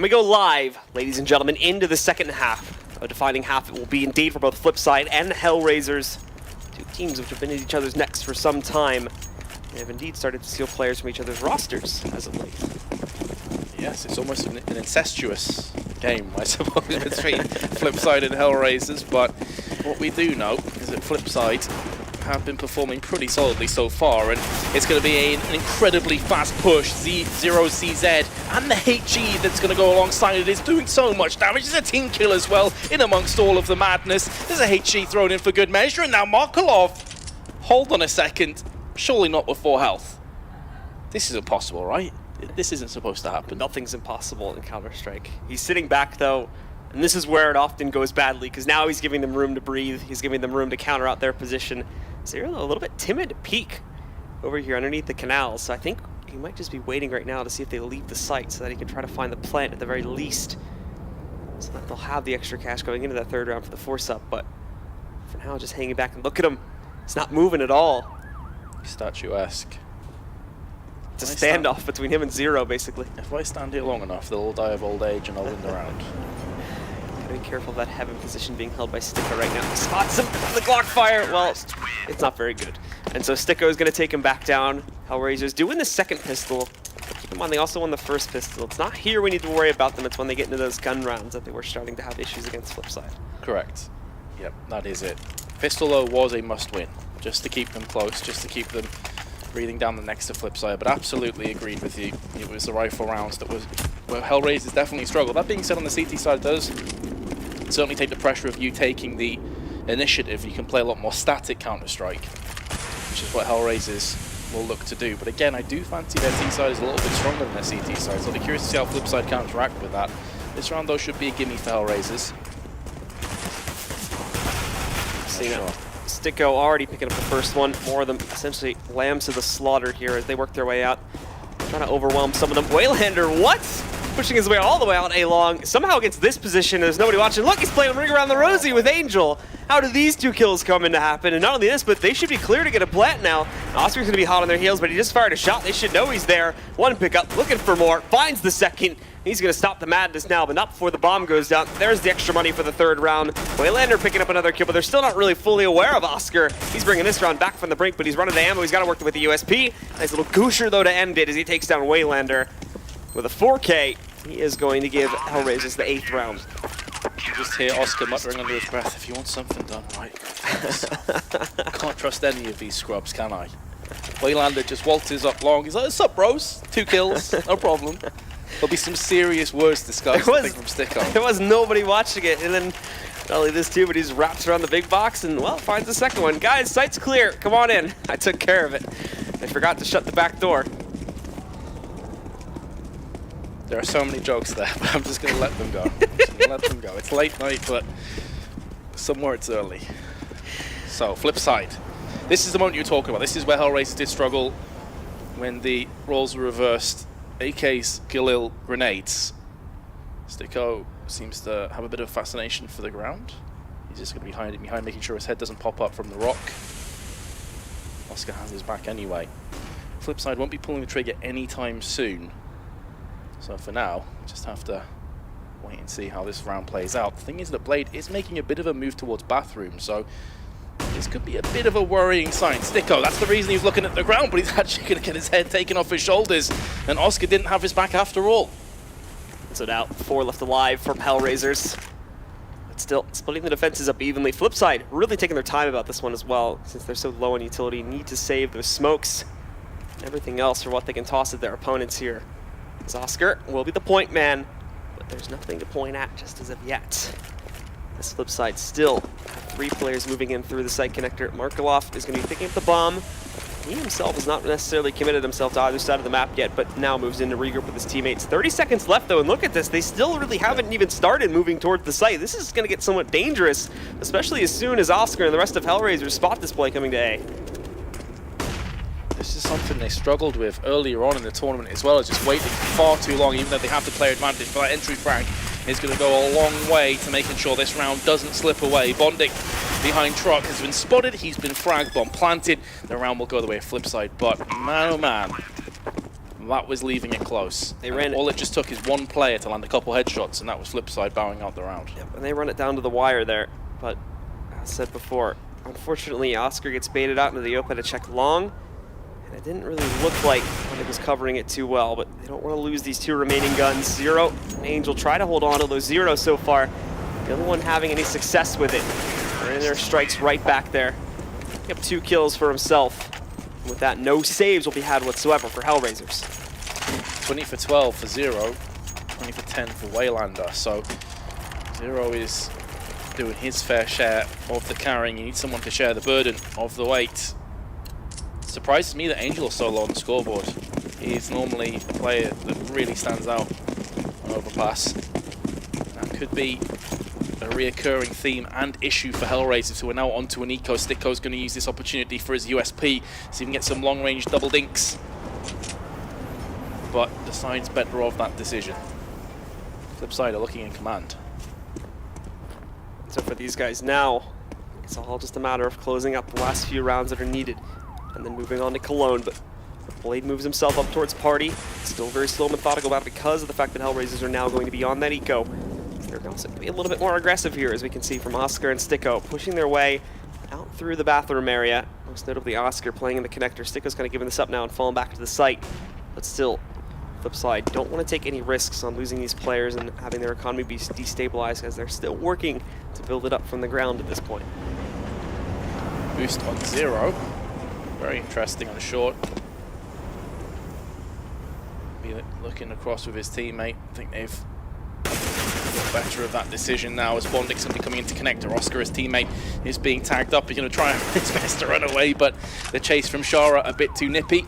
And we go live, ladies and gentlemen, into the second half. A defining half it will be indeed for both FlipSid and HellRaisers. Two teams which have been at each other's necks for some time. They have indeed started to steal players from each other's rosters as of late. Yes, it's almost an incestuous game, I suppose, between FlipSid and HellRaisers. But what we do know is that FlipSid have been performing pretty solidly so far, and it's going to be an incredibly fast push. Z0CZ and the HE that's going to go alongside it is doing so much damage. There's a team kill as well in amongst all of the madness. There's a HE thrown in for good measure, and now Markelov. Hold on a second. Surely not with 4 health. This is impossible, right? This isn't supposed to happen. Nothing's impossible in Counter-Strike. He's sitting back though, and this is where it often goes badly, because now he's giving them room to breathe. He's giving them room to counter out their position. Zero, a little bit timid to peek over here underneath the canals, so I think he might just be waiting right now to see if they leave the site so that he can try to find the plant at the very least, so that they'll have the extra cash going into that third round for the force-up. But for now, just hanging back and look at him. It's not moving at all. Statuesque. It's a standoff between him and Zero, basically. If I stand here long enough, they'll all die of old age and I'll win the round. Gotta be careful of that heaven position being held by Sticko right now. He spots him, the Glock fire. Well, it's not very good. And so Sticko is gonna take him back down. HellRaisers do win the second pistol. But keep in mind, they also won the first pistol. It's not here we need to worry about them. It's when they get into those gun rounds that they were starting to have issues against FlipSid. Correct. Yep, that is it. Pistol, though, was a must-win, just to keep them close, just to keep them breathing down the necks to FlipSid. But absolutely agreed with you. It was the rifle rounds that was where HellRaisers definitely struggled. That being said, on the CT side, it does certainly take the pressure of you taking the initiative. You can play a lot more static Counter-Strike, which is what HellRaisers will look to do. But again, I do fancy their T side is a little bit stronger than their CT side, so I'll be curious to see how FlipSid counteract with that. This round, though, should be a gimme for HellRaisers. Sticko already picking up the first one. More of them essentially lambs to the slaughter here as they work their way out. Trying to overwhelm some of them. Waylander, what? Pushing his way all the way out A-long. Somehow gets this position. There's nobody watching. Look, he's playing Ring Around the Rosie with Angel. How do these two kills come in to happen? And not only this, but they should be clear to get a plant now. Oscar's going to be hot on their heels, but he just fired a shot. They should know he's there. One pickup, looking for more. Finds the second. He's going to stop the madness now, but not before the bomb goes down. There's the extra money for the third round. Waylander picking up another kill, but they're still not really fully aware of Oscar. He's bringing this round back from the brink, but he's running to ammo. He's got to work with the USP. Nice little goosher, though, to end it as he takes down Waylander. With a 4K, he is going to give HellRaisers the 8th round. You just hear Oscar muttering under his breath, if you want something done right. Can't trust any of these scrubs, can I? Waylander just waltzes up long. He's like, what's up, bros? 2 kills, no problem. There'll be some serious words discussed, I think, from Sticko. There was nobody watching it, and then not only this too, but he just wraps around the big box and, well, finds the second one. Guys, site's clear. Come on in. I took care of it. I forgot to shut the back door. There are so many jokes there, but I'm just going to let them go. Just gonna let them go. It's late night, but somewhere it's early. So, FlipSid. This is the moment you're talking about. This is where HellRaisers did struggle when the roles were reversed. AK's Galil grenades. Sticko seems to have a bit of fascination for the ground. He's just going to be hiding behind, making sure his head doesn't pop up from the rock. Oscar has his back anyway. FlipSid won't be pulling the trigger anytime soon. So for now, just have to wait and see how this round plays out. The thing is that Blade is making a bit of a move towards bathroom, so this could be a bit of a worrying sign. Sticko, that's the reason he's looking at the ground, but he's actually going to get his head taken off his shoulders, and Oscar didn't have his back after all. So now 4 left alive from HellRaisers. But still splitting the defenses up evenly. FlipSid really taking their time about this one as well, since they're so low on utility. Need to save those smokes and everything else for what they can toss at their opponents here. As Oscar will be the point man, but there's nothing to point at just as of yet. This FlipSid still have 3 players moving in through the site connector. Markelov is going to be picking up the bomb. He himself has not necessarily committed himself to either side of the map yet, but now moves in to regroup with his teammates. 30 seconds left, though, and look at this. They still really haven't even started moving towards the site. This is going to get somewhat dangerous, especially as soon as Oscar and the rest of HellRaisers spot this play coming to A. This is something they struggled with earlier on in the tournament as well, as just waiting far too long, even though they have the player advantage. But that entry frag is going to go a long way to making sure this round doesn't slip away. Bondic behind Truck has been spotted, he's been fragged, bomb planted. The round will go the way of FlipSid, but man oh man, that was leaving it close. They ran all it just took is one player to land a couple headshots, and that was FlipSid bowing out the round. Yep, and they run it down to the wire there. But as I said before, unfortunately, Oscar gets baited out into the open to check long. And it didn't really look like Quantic was covering it too well, but they don't want to lose these 2 remaining guns. Zero and Angel try to hold on to those 0 so far. The only one having any success with it. There strikes right back there. Pick up 2 kills for himself. And with that, no saves will be had whatsoever for HellRaisers. 20 for 12 for Zero, 20 for 10 for Waylander. So Zero is doing his fair share of the carrying. You need someone to share the burden of the weight. It surprises me that Angel is so low on the scoreboard. He's normally a player that really stands out on Overpass. That could be a reoccurring theme and issue for HellRaisers, who are now onto an eco. Sticko's going to use this opportunity for his USP, so he can get some long-range double dinks. But decides better of that decision. FlipSid are looking in command. So for these guys now, it's all just a matter of closing up the last few rounds that are needed, and then moving on to Cologne. But Blade moves himself up towards Party. Still very slow, methodical about because of the fact that HellRaisers are now going to be on that eco. They're going to be a little bit more aggressive here, as we can see from Oscar and Sticko, pushing their way out through the bathroom area. Most notably Oscar playing in the connector. Sticko's kind of giving this up now and falling back to the site. But still, FlipSid don't want to take any risks on losing these players and having their economy be destabilized, as they're still working to build it up from the ground at this point. Boost on Zero. Very interesting on a short. Be looking across with his teammate. I think they've got better of that decision now, as Bondic's going to be coming into connector. Oscar, his teammate, is being tagged up. He's going to try his best to run away, but the chase from Shara a bit too nippy.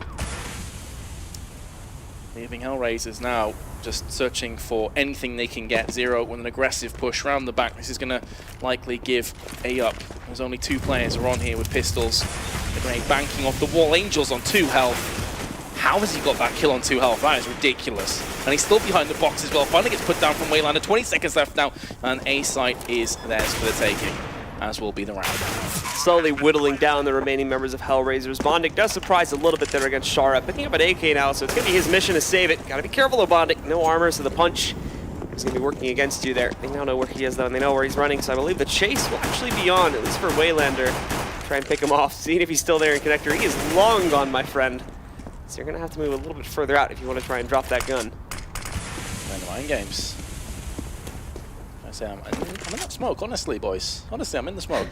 Leaving HellRaisers now just searching for anything they can get. Zero with an aggressive push round the back. This is going to likely give A up. There's only 2 players are on here with pistols. The grenade banking off the wall. Angel's on 2 health. How has he got that kill on 2 health? That is ridiculous. And he's still behind the box as well. Finally gets put down from Waylander. 20 seconds left now. And A site is theirs for the taking, as will be the round. Slowly whittling down the remaining members of HellRaisers. Bondic does surprise a little bit there against Shara. Picking up an AK now, so it's going to be his mission to save it. Got to be careful though, Bondic. No armor, so the punch is going to be working against you there. They now know where he is though, and they know where he's running, so I believe the chase will actually be on, at least for Waylander. Try and pick him off, seeing if he's still there in connector. He is long gone, my friend. So you're going to have to move a little bit further out if you want to try and drop that gun. Playing the mind games. I say I'm in that smoke, honestly, boys. Honestly, I'm in the smoke.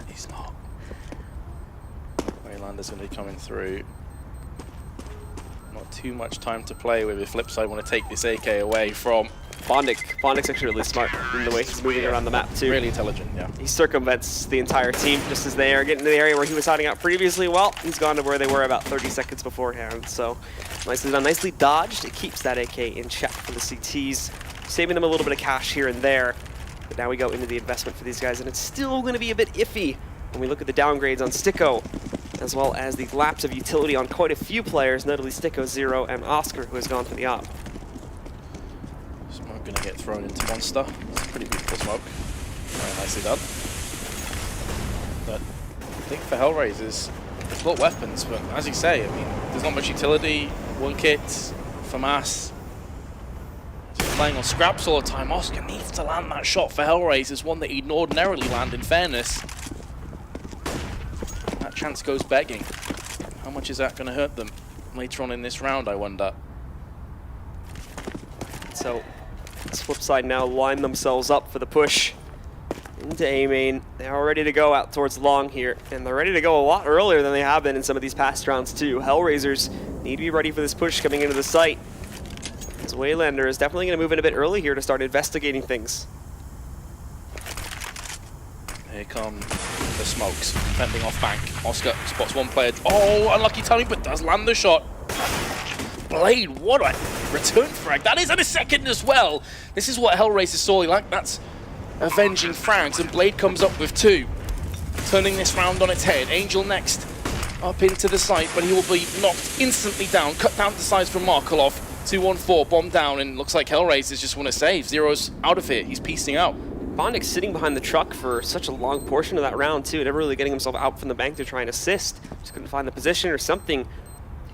He's not. Waylander's going to be coming through. Not too much time to play with if FlipSid want to take this AK away from Bondic. Bondic's actually really smart in the way he's moving around the map too. Really intelligent, yeah. He circumvents the entire team just as they are getting to the area where he was hiding out previously. Well, he's gone to where they were about 30 seconds beforehand. So nicely done, nicely dodged. It keeps that AK in check for the CTs, saving them a little bit of cash here and there. But now we go into the investment for these guys, and it's still going to be a bit iffy when we look at the downgrades on Sticko, as well as the lapse of utility on quite a few players, notably Sticko, Zero, and Oscar, who has gone for the op. Smoke going to get thrown into Monster. It's a pretty beautiful smoke. Very nicely done. But I think for HellRaisers, they've got weapons, but as you say, I mean, there's not much utility. One kit, FAMAS. Playing on scraps all the time. Oscar needs to land that shot for HellRaisers, one that he'd ordinarily land, in fairness. That chance goes begging. How much is that going to hurt them later on in this round, I wonder? So, this FlipSid now line themselves up for the push into A main. They are ready to go out towards long here, and they're ready to go a lot earlier than they have been in some of these past rounds too. HellRaisers need to be ready for this push coming into the site, as Waylander is definitely going to move in a bit early here to start investigating things. Here come the smokes, fending off bank. Oscar spots one player. Oh, unlucky timing, but does land the shot. Blade, what a return frag. That is in a second as well. This is what HellRaisers sorely like. That's avenging frags, and Blade comes up with 2. Turning this round on its head. Angel next up into the site, but he will be knocked instantly down. Cut down to size from Markolov. 2-1-4, bomb down, and looks like HellRaisers just want to save. Zero's out of here. He's piecing out. Bondic's sitting behind the truck for such a long portion of that round too, never really getting himself out from the bank to try and assist. Just couldn't find the position or something.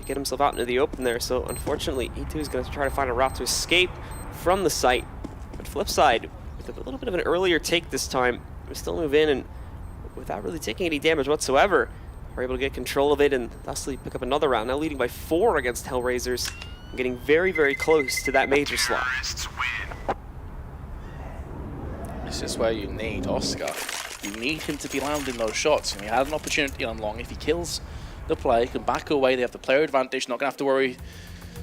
to get himself out into the open there. So unfortunately, E2 is going to try to find a route to escape from the site. But FlipSid, with a little bit of an earlier take this time, we still move in and without really taking any damage whatsoever, are able to get control of it and thusly pick up another round. Now leading by 4 against HellRaisers, and getting very, very close to that major slot. This is where you need Oscar. You need him to be landing those shots. And he had an opportunity on long. If he kills the play, he can back away. They have the player advantage. Not going to have to worry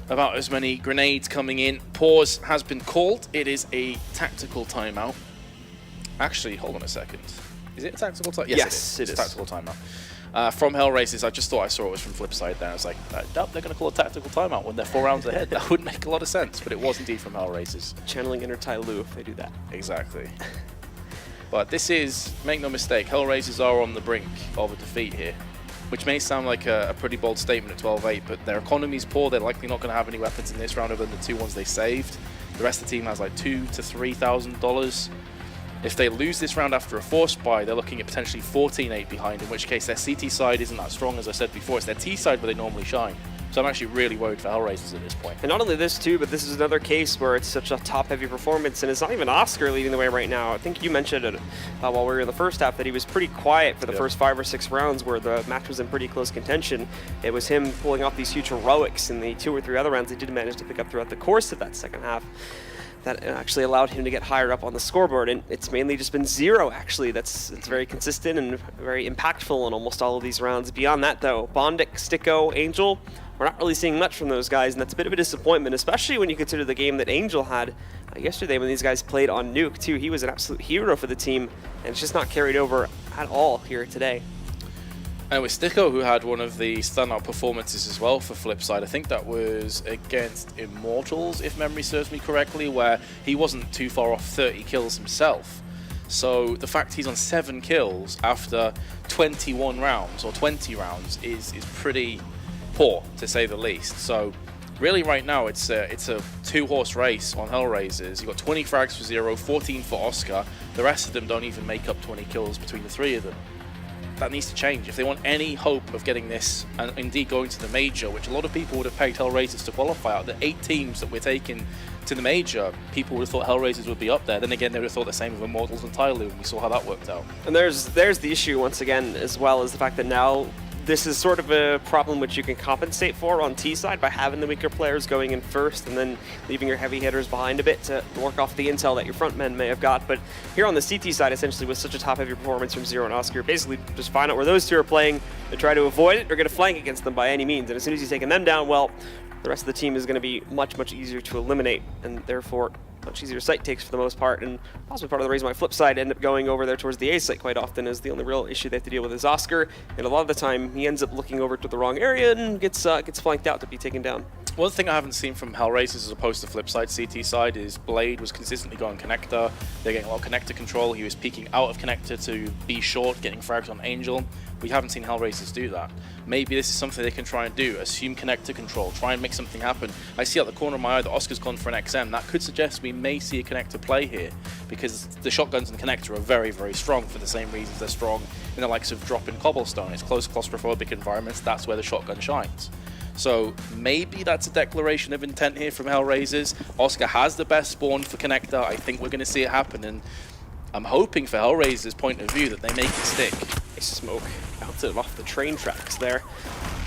about as many grenades coming in. Pause has been called. It is a tactical timeout. Actually, hold on a second. Is it a tactical timeout? Yes, it is. It's a tactical timeout. From HellRaisers, I just thought I saw it was from FlipSid there. I was like, nope, they're going to call a tactical timeout when they're 4 rounds ahead. That would make a lot of sense, but it was indeed from HellRaisers. Channeling inner Tai Lu if they do that. Exactly. But this is, make no mistake, HellRaisers are on the brink of a defeat here, which may sound like a pretty bold statement at 12-8, but their economy's poor. They're likely not going to have any weapons in this round other than the 2 ones they saved. The rest of the team has like $2,000 to $3,000. If they lose this round after a force buy, they're looking at potentially 14-8 behind, in which case their CT side isn't that strong, as I said before. It's their T side where they normally shine. So I'm actually really worried for HellRaisers at this point. And not only this too, but this is another case where it's such a top-heavy performance, and it's not even Oscar leading the way right now. I think you mentioned it while we were in the first half that he was pretty quiet for the first 5 or 6 rounds where the match was in pretty close contention. It was him pulling off these huge heroics in the 2 or 3 other rounds he did manage to pick up throughout the course of that second half. That actually allowed him to get higher up on the scoreboard, and it's mainly just been 0 actually. It's very consistent and very impactful in almost all of these rounds. Beyond that though, Bondic, Sticko, Angel, we're not really seeing much from those guys, and that's a bit of a disappointment, especially when you consider the game that Angel had yesterday when these guys played on Nuke too. He was an absolute hero for the team, and it's just not carried over at all here today. And it was Sticko who had one of the standout performances as well for FlipSid. I think that was against Immortals, if memory serves me correctly, where he wasn't too far off 30 kills himself. So the fact he's on 7 kills after 21 rounds or 20 rounds is pretty poor, to say the least. So really right now it's a 2-horse race on HellRaisers. You've got 20 frags for 0, 14 for Oscar. The rest of them don't even make up 20 kills between the 3 of them. That needs to change if they want any hope of getting this and indeed going to the major, which a lot of people would have pegged HellRaisers to qualify out. The 8 teams that we're taking to the major, people would have thought HellRaisers would be up there. Then again, they would have thought the same of Immortals and Tyloo, and we saw how that worked out. And there's the issue once again, as well as the fact that now this is sort of a problem which you can compensate for on T side by having the weaker players going in first and then leaving your heavy hitters behind a bit to work off the intel that your front men may have got. But here on the CT side, essentially with such a top-heavy performance from Zero and Oscar, basically just find out where those 2 are playing and try to avoid it or get a flank against them by any means. And as soon as you've taken them down, well, the rest of the team is going to be much, much easier to eliminate, and therefore much easier site takes for the most part, and possibly part of the reason why FlipSid end up going over there towards the A site quite often is the only real issue they have to deal with is Oscar, and a lot of the time he ends up looking over to the wrong area and gets flanked out to be taken down. One thing I haven't seen from HellRaisers as opposed to FlipSid CT side is Blade was consistently going connector. They're getting a lot of connector control. He was peeking out of connector to be short, getting frags on Angel. We haven't seen HellRaisers do that. Maybe this is something they can try and do. Assume connector control. Try and make something happen. I see out the corner of my eye that Oscar's gone for an XM. That could suggest we may see a connector play here because the shotguns and connector are very, very strong for the same reasons they're strong in the likes of Drop in Cobblestone. It's close claustrophobic environments. That's where the shotgun shines. So maybe that's a declaration of intent here from HellRaisers. Oscar has the best spawn for connector. I think we're going to see it happen, and I'm hoping for HellRaisers' point of view that they make it stick. Nice smoke bounced it off the train tracks there.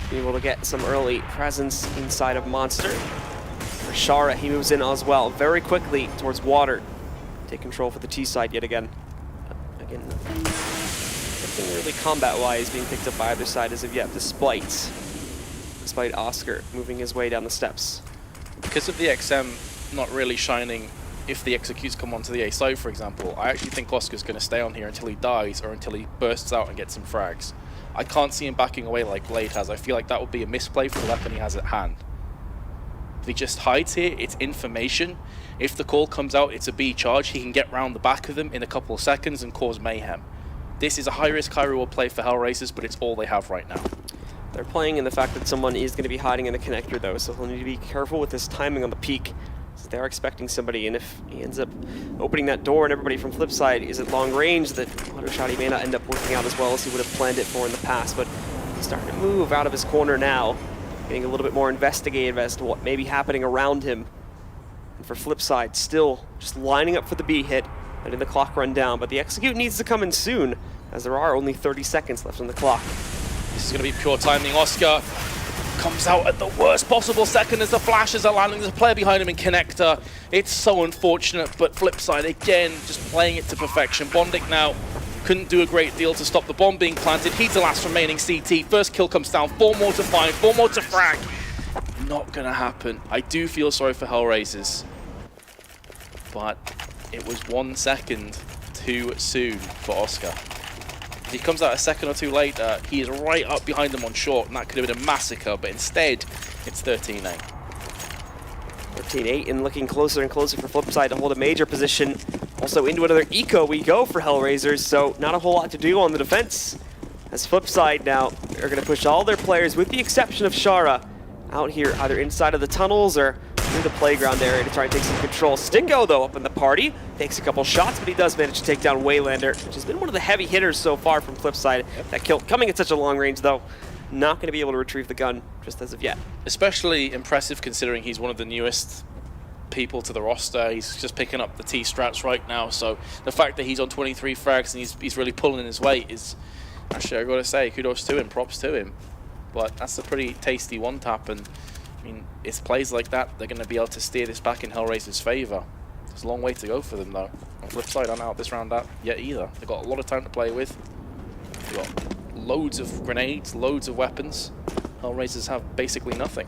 Be able to get some early presence inside of Monster. For Shara, he moves in as well very quickly towards Water. Take control for the T side yet again. Again, nothing really combat-wise being picked up by either side as of yet, despite Oscar moving his way down the steps. Because of the XM not really shining if the executes come onto the A side, for example, I actually think Oscar's going to stay on here until he dies or until he bursts out and gets some frags. I can't see him backing away like Blade has. I feel like that would be a misplay for the weapon he has at hand. If he just hides here, it's information. If the call comes out, it's a B charge. He can get round the back of them in a couple of seconds and cause mayhem. This is a high-risk, high-reward play for HellRaisers, but it's all they have right now. They're playing in the fact that someone is going to be hiding in the connector, though, so he'll need to be careful with his timing on the peak. So they're expecting somebody, and if he ends up opening that door and everybody from FlipSid is at long range, that auto shot he may not end up working out as well as he would have planned it for in the past. But he's starting to move out of his corner now. getting a little bit more investigative as to what may be happening around him. And for FlipSid, still just lining up for the B hit, letting the clock run down. But the execute needs to come in soon, as there are only 30 seconds left on the clock. This is going to be pure timing. Oscar comes out at the worst possible second as the flashes are landing. There's a player behind him in Connector. It's so unfortunate, but FlipSid again, just playing it to perfection. Bondic now couldn't do a great deal to stop the bomb being planted. He's the last remaining CT. First kill comes down, 4 more to find, 4 more to frag. Not gonna happen. I do feel sorry for HellRaisers, but it was 1 second too soon for Oscar. If he comes out a second or two later, he is right up behind him on short, and that could have been a massacre, but instead, it's 13-8. 13-8 and looking closer and closer for FlipSid to hold a major position. Also into another eco we go for HellRaisers, so not a whole lot to do on the defense. As FlipSid now are going to push all their players, with the exception of Shara, out here either inside of the tunnels or through the playground area to try and take some control. Stinko, though, up in the party, takes a couple shots, but he does manage to take down Waylander, which has been one of the heavy hitters so far from FlipSid. That kill coming at such a long range, though. Not going to be able to retrieve the gun just as of yet. Especially impressive considering he's one of the newest people to the roster. He's just picking up the T strats right now, so the fact that he's on 23 frags and he's really pulling his weight is, actually, I've got to say, kudos to him, props to him. But that's a pretty tasty one tap, and I mean, it's plays like that they're going to be able to steer this back in HellRaisers' favor. There's a long way to go for them, though. On FlipSid, aren't out this round out yet either. They've got a lot of time to play with. They've got loads of grenades, loads of weapons. HellRaisers have basically nothing.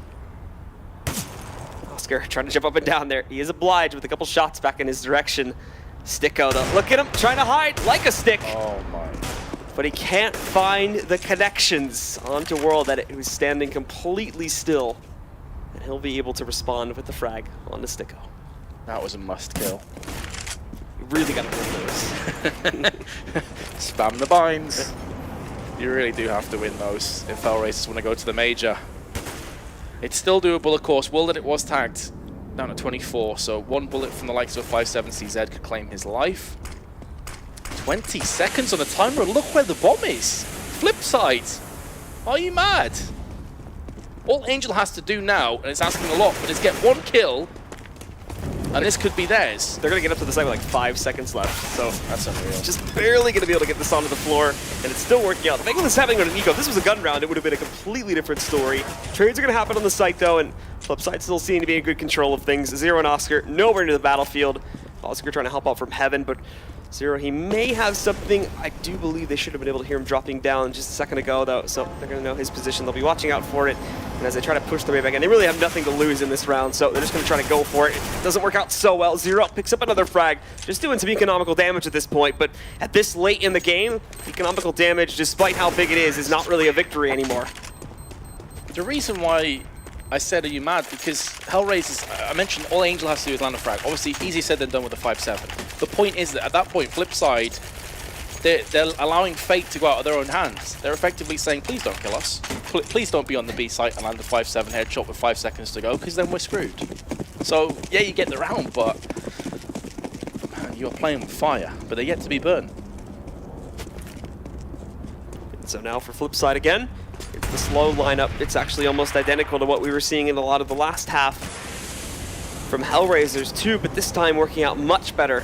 Oscar trying to jump up and down there. He is obliged with a couple shots back in his direction. Sticko, though, look at him trying to hide like a stick. Oh my. But he can't find the connections onto World Edit, who's standing completely still. And he'll be able to respond with the frag on the Sticko. That was a must kill. You really got to win those. Spam the binds. You really do have to win those if HellRaisers want to go to the major. It's still doable, of course. World Edit was tagged down at 24, so 1 bullet from the likes of 57CZ could claim his life. 20 seconds on the timer, and look where the bomb is. FlipSid. Are you mad? All Angel has to do now, and it's asking a lot, but is get 1 kill, and this could be theirs. They're going to get up to the site with like 5 seconds left, so That's unreal. just barely going to be able to get this onto the floor, and it's still working out. The thing with this happening on an eco, if this was a gun round, it would have been a completely different story. Trades are going to happen on the site, though, and FlipSid still seeming to be in good control of things. Zero and Oscar nowhere near the battlefield. Oscar trying to help out from heaven, but Zero, he may have something. I do believe they should have been able to hear him dropping down just a second ago, though, so they're going to know his position. They'll be watching out for it, and as they try to push their way back in, they really have nothing to lose in this round, so they're just going to try to go for it. It doesn't work out so well. Zero picks up another frag, just doing some economical damage at this point, but at this late in the game, economical damage, despite how big it is not really a victory anymore. The reason why I said, are you mad? Because HellRaisers, I mentioned all Angel has to do is land a frag. Obviously, easier said than done with the 5-7. The point is that at that point, FlipSid, they're allowing fate to go out of their own hands. They're effectively saying, please don't kill us. Please don't be on the B site and land a 5-7 headshot with 5 seconds to go, because then we're screwed. So, yeah, you get the round, but man, you're playing with fire, but they're yet to be burned. So now for FlipSid again, it's the slow lineup. It's actually almost identical to what we were seeing in a lot of the last half from HellRaisers too, but this time working out much better.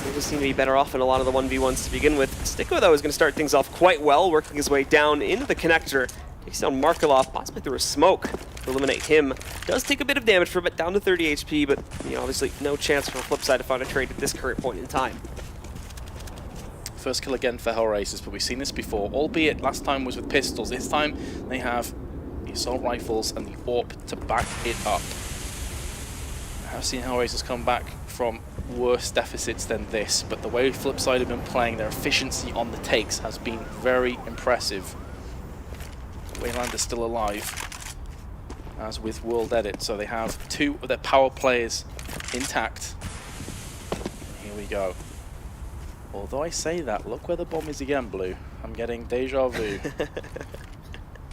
They just seem to be better off in a lot of the 1v1s to begin with. Sticko, though, is going to start things off quite well, working his way down into the connector. Takes down Markelov, possibly through a smoke to eliminate him. Does take a bit of damage from it, down to 30 HP, but obviously no chance for FlipSid to find a trade at this current point in time. First kill again for HellRaisers, but we've seen this before, albeit last time was with pistols. This time they have the assault rifles and the AWP to back it up. I've seen HellRaisers come back from worse deficits than this, but the way FlipSid have been playing, their efficiency on the takes has been very impressive. Waylander's still alive, as with World Edit, so they have 2 of their power players intact. Here we go. Although I say that, look where the bomb is again, Blue. I'm getting deja vu.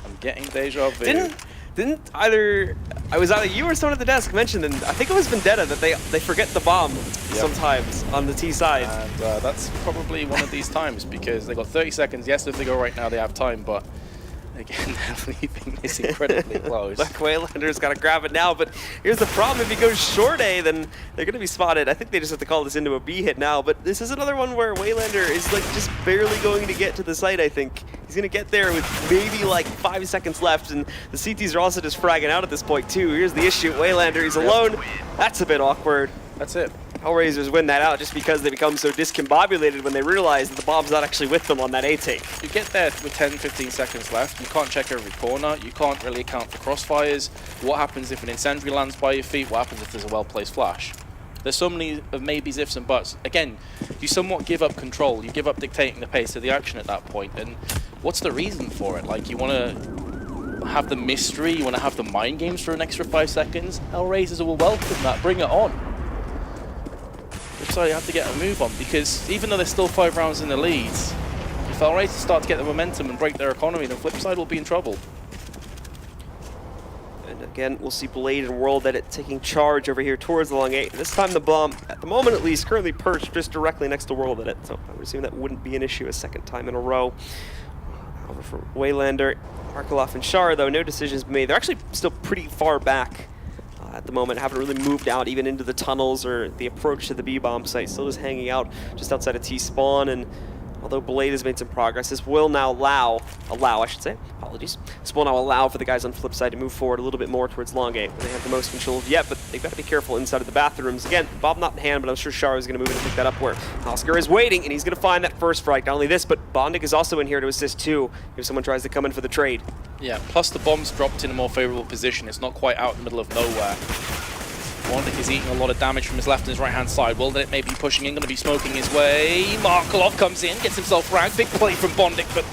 I'm getting deja vu. Didn't either, I was either you or someone at the desk mentioned, and I think it was Vendetta, that they forget the bomb sometimes on the T side. And that's probably one of these times, because they got 30 seconds. Yes, if they go right now, they have time, but Again, they're leaving this incredibly close. Look, Waylander's got to grab it now, but here's the problem. If he goes short A, then they're going to be spotted. I think they just have to call this into a B hit now, but this is another one where Waylander is like just barely going to get to the site, I think. He's going to get there with maybe like 5 seconds left, and the CTs are also just fragging out at this point too. Here's the issue. Waylander, he's alone. That's a bit awkward. That's it. HellRaisers win that out just because they become so discombobulated when they realize that the bomb's not actually with them on that A take. You get there with 10-15 seconds left, you can't check every corner, you can't really account for crossfires. What happens if an incendiary lands by your feet? What happens if there's a well-placed flash? There's so many of maybes, ifs and buts. Again, you somewhat give up control, you give up dictating the pace of the action at that point, and what's the reason for it? Like, you want to have the mystery, you want to have the mind games for an extra 5 seconds? HellRaisers will welcome that, bring it on. So you have to get a move on, because even though they're still 5 rounds in the lead, if HellRaisers start to get the momentum and break their economy, then FlipSid will be in trouble. And again, we'll see Blade and World Edit taking charge over here towards the long 8. This time the bomb, at the moment at least, currently perched just directly next to World Edit, so I would assume that wouldn't be an issue a second time in a row. Over for Waylander, Markaloff and Shar, though, no decisions made. They're actually still pretty far back at the moment, haven't really moved out even into the tunnels or the approach to the B-bomb site, still just hanging out just outside of T-spawn. And although Blade has made some progress, this will now allow, I should say, apologies. This will now allow for the guys on FlipSid to move forward a little bit more towards long A, where they have the most control yet, but they've got to be careful inside of the bathrooms. Again, bomb not in hand, but I'm sure Shar is going to move in and pick that up where Oscar is waiting, and he's going to find that first frag. Not only this, but Bondic is also in here to assist too, if someone tries to come in for the trade. Yeah, plus the bomb's dropped in a more favorable position. It's not quite out in the middle of nowhere. Bondic is eating a lot of damage from his left and his right-hand side. Will it may be pushing in, going to be smoking his way. Markaloff comes in, gets himself fragged. Big play from Bondic, but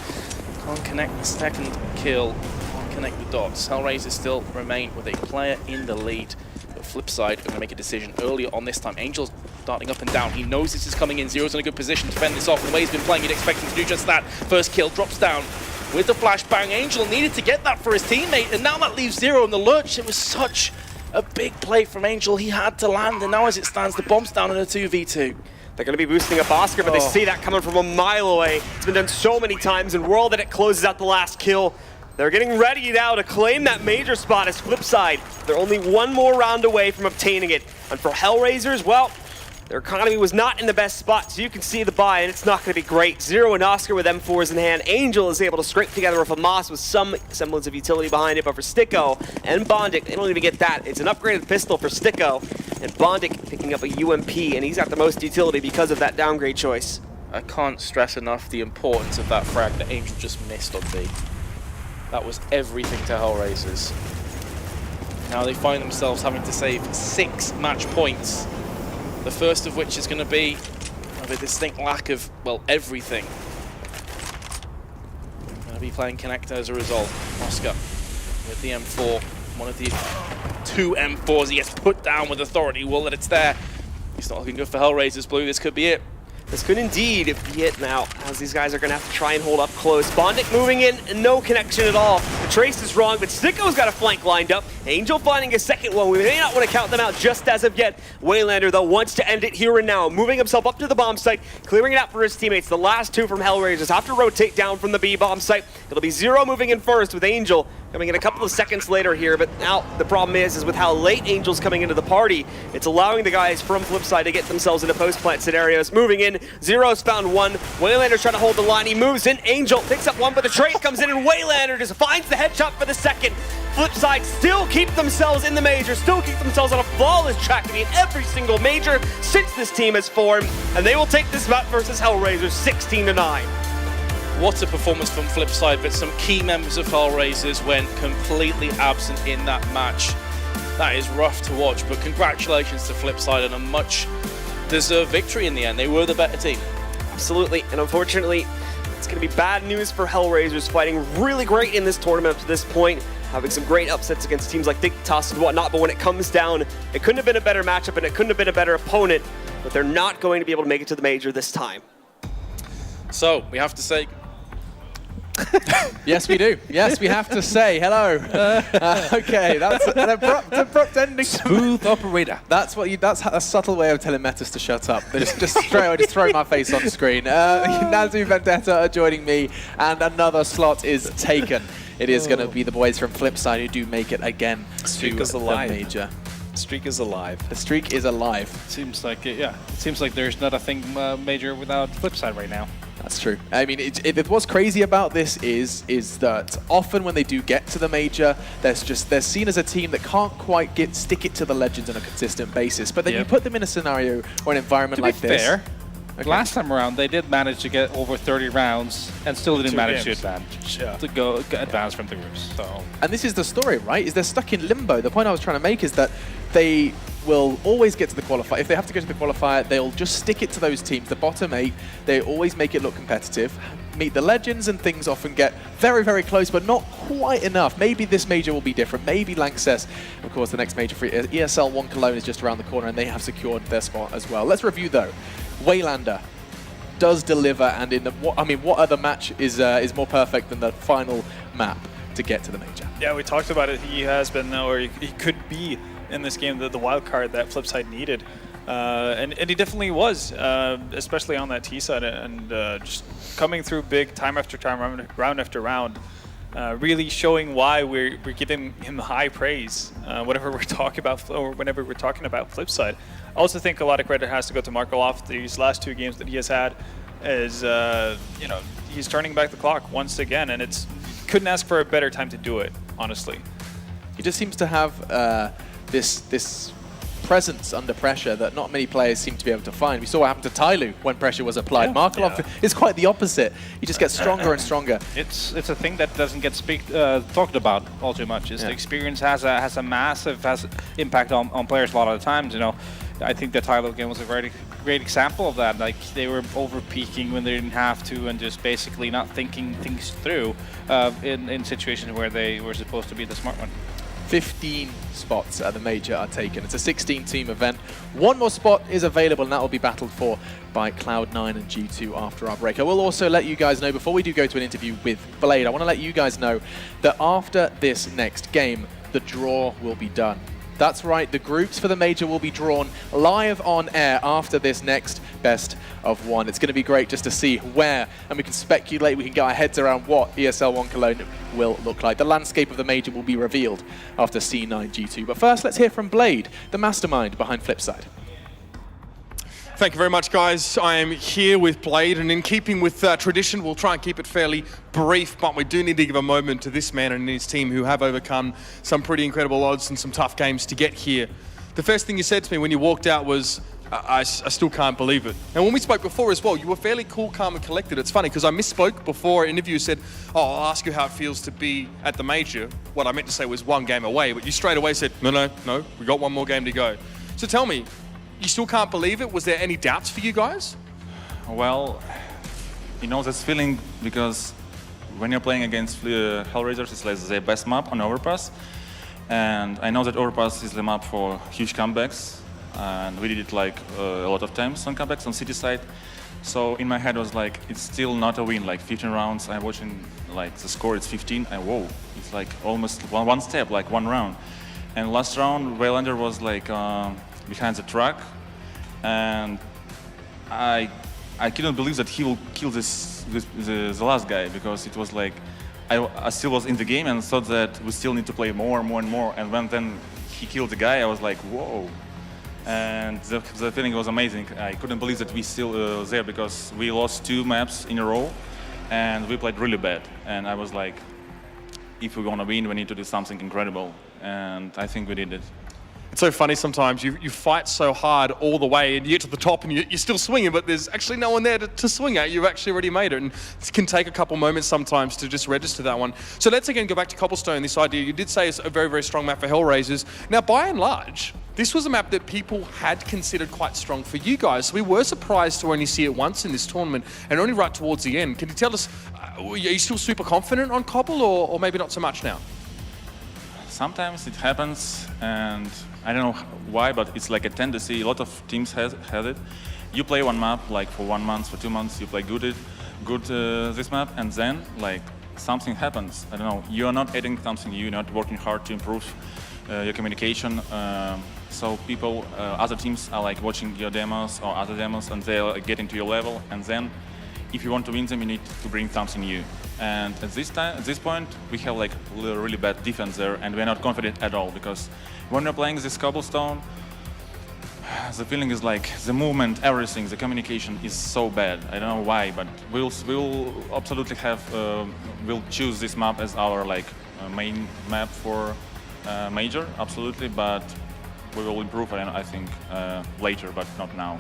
can't connect the second kill. Can't connect the dots. HellRaisers still remain with a player in the lead. But FlipSid are going to make a decision earlier on this time. Angel's darting up and down. He knows this is coming in. Zero's in a good position to fend this off. The way he's been playing, you'd expect him to do just that. First kill drops down with the flashbang. Angel needed to get that for his teammate, and now that leaves Zero in the lurch. It was such a big play from Angel. He had to land, and now as it stands, the bomb's down in a 2v2. They're going to be boosting up Oscar, but they see that coming from a mile away. It's been done so many times, and World Edit closes out the last kill. They're getting ready now to claim that major spot as FlipSid. They're only one more round away from obtaining it. And for HellRaisers, well, their economy was not in the best spot, so you can see the buy, and it's not going to be great. Zero and Oscar with M4s in hand. Angel is able to scrape together with a Moss with some semblance of utility behind it, but for Sticko and Bondic, they don't even get that. It's an upgraded pistol for Sticko, and Bondic picking up a UMP, and he's got the most utility because of that downgrade choice. I can't stress enough the importance of that frag that Angel just missed on B. That was everything to HellRaisers. Now they find themselves having to save 6 match points. The first of which is going to be of a distinct lack of, well, everything. Going to be playing Connector as a result. Oscar with the M4. One of the 2 M4s. He gets put down with authority. Will that it's there. He's not looking good for HellRaisers Blue. This could be it. This could indeed be it now, as these guys are going to have to try and hold up close. Bondic moving in, and no connection at all. The trace is wrong, but Sticko's got a flank lined up. Angel finding a second one. We may not want to count them out just as of yet. Waylander, though, wants to end it here and now, moving himself up to the bomb site, clearing it out for his teammates. The last 2 from HellRaisers have to rotate down from the B bomb site. It'll be Zero moving in first, with Angel coming in a couple of seconds later here, but now the problem is with how late Angel's coming into the party, it's allowing the guys from FlipSid to get themselves into post-plant scenarios. Moving in, Zero's found one. Waylander's trying to hold the line. He moves in. Angel picks up one, but the trace comes in, and Waylander just finds the headshot for the second. FlipSid still keep themselves in the major, still keep themselves on a flawless track to be in every single major since this team has formed, and they will take this map versus HellRaisers 16-9. What a performance from FlipSid, but some key members of HellRaisers went completely absent in that match. That is rough to watch, but congratulations to FlipSid on a much-deserved victory in the end. They were the better team. Absolutely, and unfortunately, it's going to be bad news for HellRaisers, fighting really great in this tournament up to this point, having some great upsets against teams like Dignitas and whatnot, but when it comes down, it couldn't have been a better matchup, and it couldn't have been a better opponent, but they're not going to be able to make it to the major this time. So, we have to say Yes, we do. Yes, we have to say hello. Okay, that's an abrupt ending. Smooth operator. That's a subtle way of telling Metis to shut up. They just straight away just throw my face on screen. Nazu Vendetta are joining me, and another slot is taken. It is going to be the boys from FlipSid who do make it again to the major. Streak is alive. The streak is alive. Seems like it, yeah. It seems like there's not a thing major without FlipSid right now. That's true. I mean, what's crazy about this is that often when they do get to the major, they're seen as a team that can't quite stick it to the legends on a consistent basis. But then you put them in a scenario or an environment like this. Fair. Okay. Last time around, they did manage to get over 30 rounds and still didn't manage to advance from the groups. So. And this is the story, right? Is they're stuck in limbo. The point I was trying to make is that they will always get to the qualifier. If they have to go to the qualifier, they'll just stick it to those teams. The bottom 8, they always make it look competitive. Meet the legends and things often get very, very close, but not quite enough. Maybe this major will be different. Maybe Lanxess, of course, the next major for ESL 1 Cologne is just around the corner, and they have secured their spot as well. Let's review, though. Waylander does deliver, and what other match is more perfect than the final map to get to the major? Yeah, we talked about it. He has been, or he could be in this game, the wild card that FlipSid needed. And he definitely was, especially on that T side, and just coming through big time after time, round after round, really showing why we're giving him high praise whenever we're talking about FlipSid. I also think a lot of credit has to go to Markov. These last 2 games that he has had is, he's turning back the clock once again, and couldn't ask for a better time to do it, honestly. He just seems to have this presence under pressure that not many players seem to be able to find. We saw what happened to Tyloo when pressure was applied. Markov is quite the opposite. He just gets stronger and stronger. It's a thing that doesn't get talked about all too much. The experience has a massive impact on players a lot of the times. You know, I think the Tyloo game was a great example of that. Like, they were over peaking when they didn't have to, and just basically not thinking things through in situations where they were supposed to be the smart one. 15 spots at the major are taken. It's a 16-team event. 1 more spot is available, and that will be battled for by Cloud9 and G2 after our break. I will also let you guys know, before we do go to an interview with Blade, I want to let you guys know that after this next game, the draw will be done. That's right, the groups for the major will be drawn live on air after this next best of 1. It's going to be great just to see where, and we can speculate, we can get our heads around what ESL 1 Cologne will look like. The landscape of the major will be revealed after C9 G2. But first, let's hear from Blade, the mastermind behind FlipSid. Thank you very much, guys. I am here with Blade, and in keeping with tradition, we'll try and keep it fairly brief, but we do need to give a moment to this man and his team who have overcome some pretty incredible odds and some tough games to get here. The first thing you said to me when you walked out was, I still can't believe it. And when we spoke before as well, you were fairly cool, calm, and collected. It's funny, because I misspoke before an interview, said, I'll ask you how it feels to be at the major. What I meant to say was 1 game away, but you straight away said, no, we got 1 more game to go. So tell me, you still can't believe it? Was there any doubts for you guys? Well, you know this feeling, because when you're playing against HellRaisers, it's like the best map on Overpass. And I know that Overpass is the map for huge comebacks. And we did it like a lot of times on comebacks on city side. So in my head was like, it's still not a win, like 15 rounds. I'm watching like the score, it's 15, and whoa, it's like almost one step, like 1 round. And last round, Waylander was like behind the track, and I couldn't believe that he will kill the last guy, because it was like I still was in the game and thought that we still need to play more and more. And when then he killed the guy, I was like, whoa. And the feeling was amazing. I couldn't believe that we still there, because we lost 2 maps in a row and we played really bad. And I was like, if we want to win, we need to do something incredible. And I think we did it. It's so funny sometimes, you fight so hard all the way and you get to the top and you're still swinging, but there's actually no one there to swing at. You've actually already made it, and it can take a couple moments sometimes to just register that one. So let's again go back to Cobblestone, this idea. You did say it's a very, very strong map for HellRaisers. Now, by and large, this was a map that people had considered quite strong for you guys. So we were surprised to only see it once in this tournament, and only right towards the end. Can you tell us, are you still super confident on Cobble, or maybe not so much now? Sometimes it happens, and I don't know why, but it's like a tendency. A lot of teams have it. You play 1 map like for 1 month, for 2 months, you play good this map, and then like something happens. I don't know, you're not adding something, you're not working hard to improve your communication. So people, other teams are like watching your demos or other demos, and they'll get into your level, and then if you want to win them, you need to bring something new. And at this point, we have like really bad defense there, and we're not confident at all, because when we're playing this cobblestone, the feeling is like the movement, everything, the communication is so bad. I don't know why, but we'll absolutely have, we'll choose this map as our like main map for major, absolutely, but we will improve, I think, later, but not now.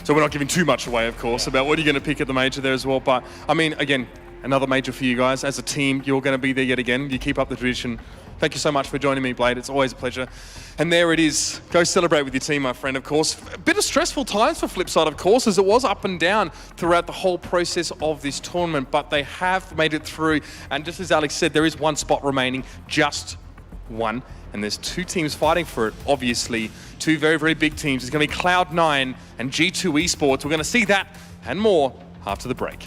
So we're not giving too much away, of course, about what you're going to pick at the major there as well. But, I mean, again, another major for you guys. As a team, you're going to be there yet again. You keep up the tradition. Thank you so much for joining me, Blade. It's always a pleasure. And there it is. Go celebrate with your team, my friend, of course. A bit of stressful times for FlipSid, of course, as it was up and down throughout the whole process of this tournament. But they have made it through. And just as Alex said, there is one spot remaining, just one. And there's two teams fighting for it, obviously. Two very, very big teams. It's going to be Cloud9 and G2 Esports. We're going to see that and more after the break.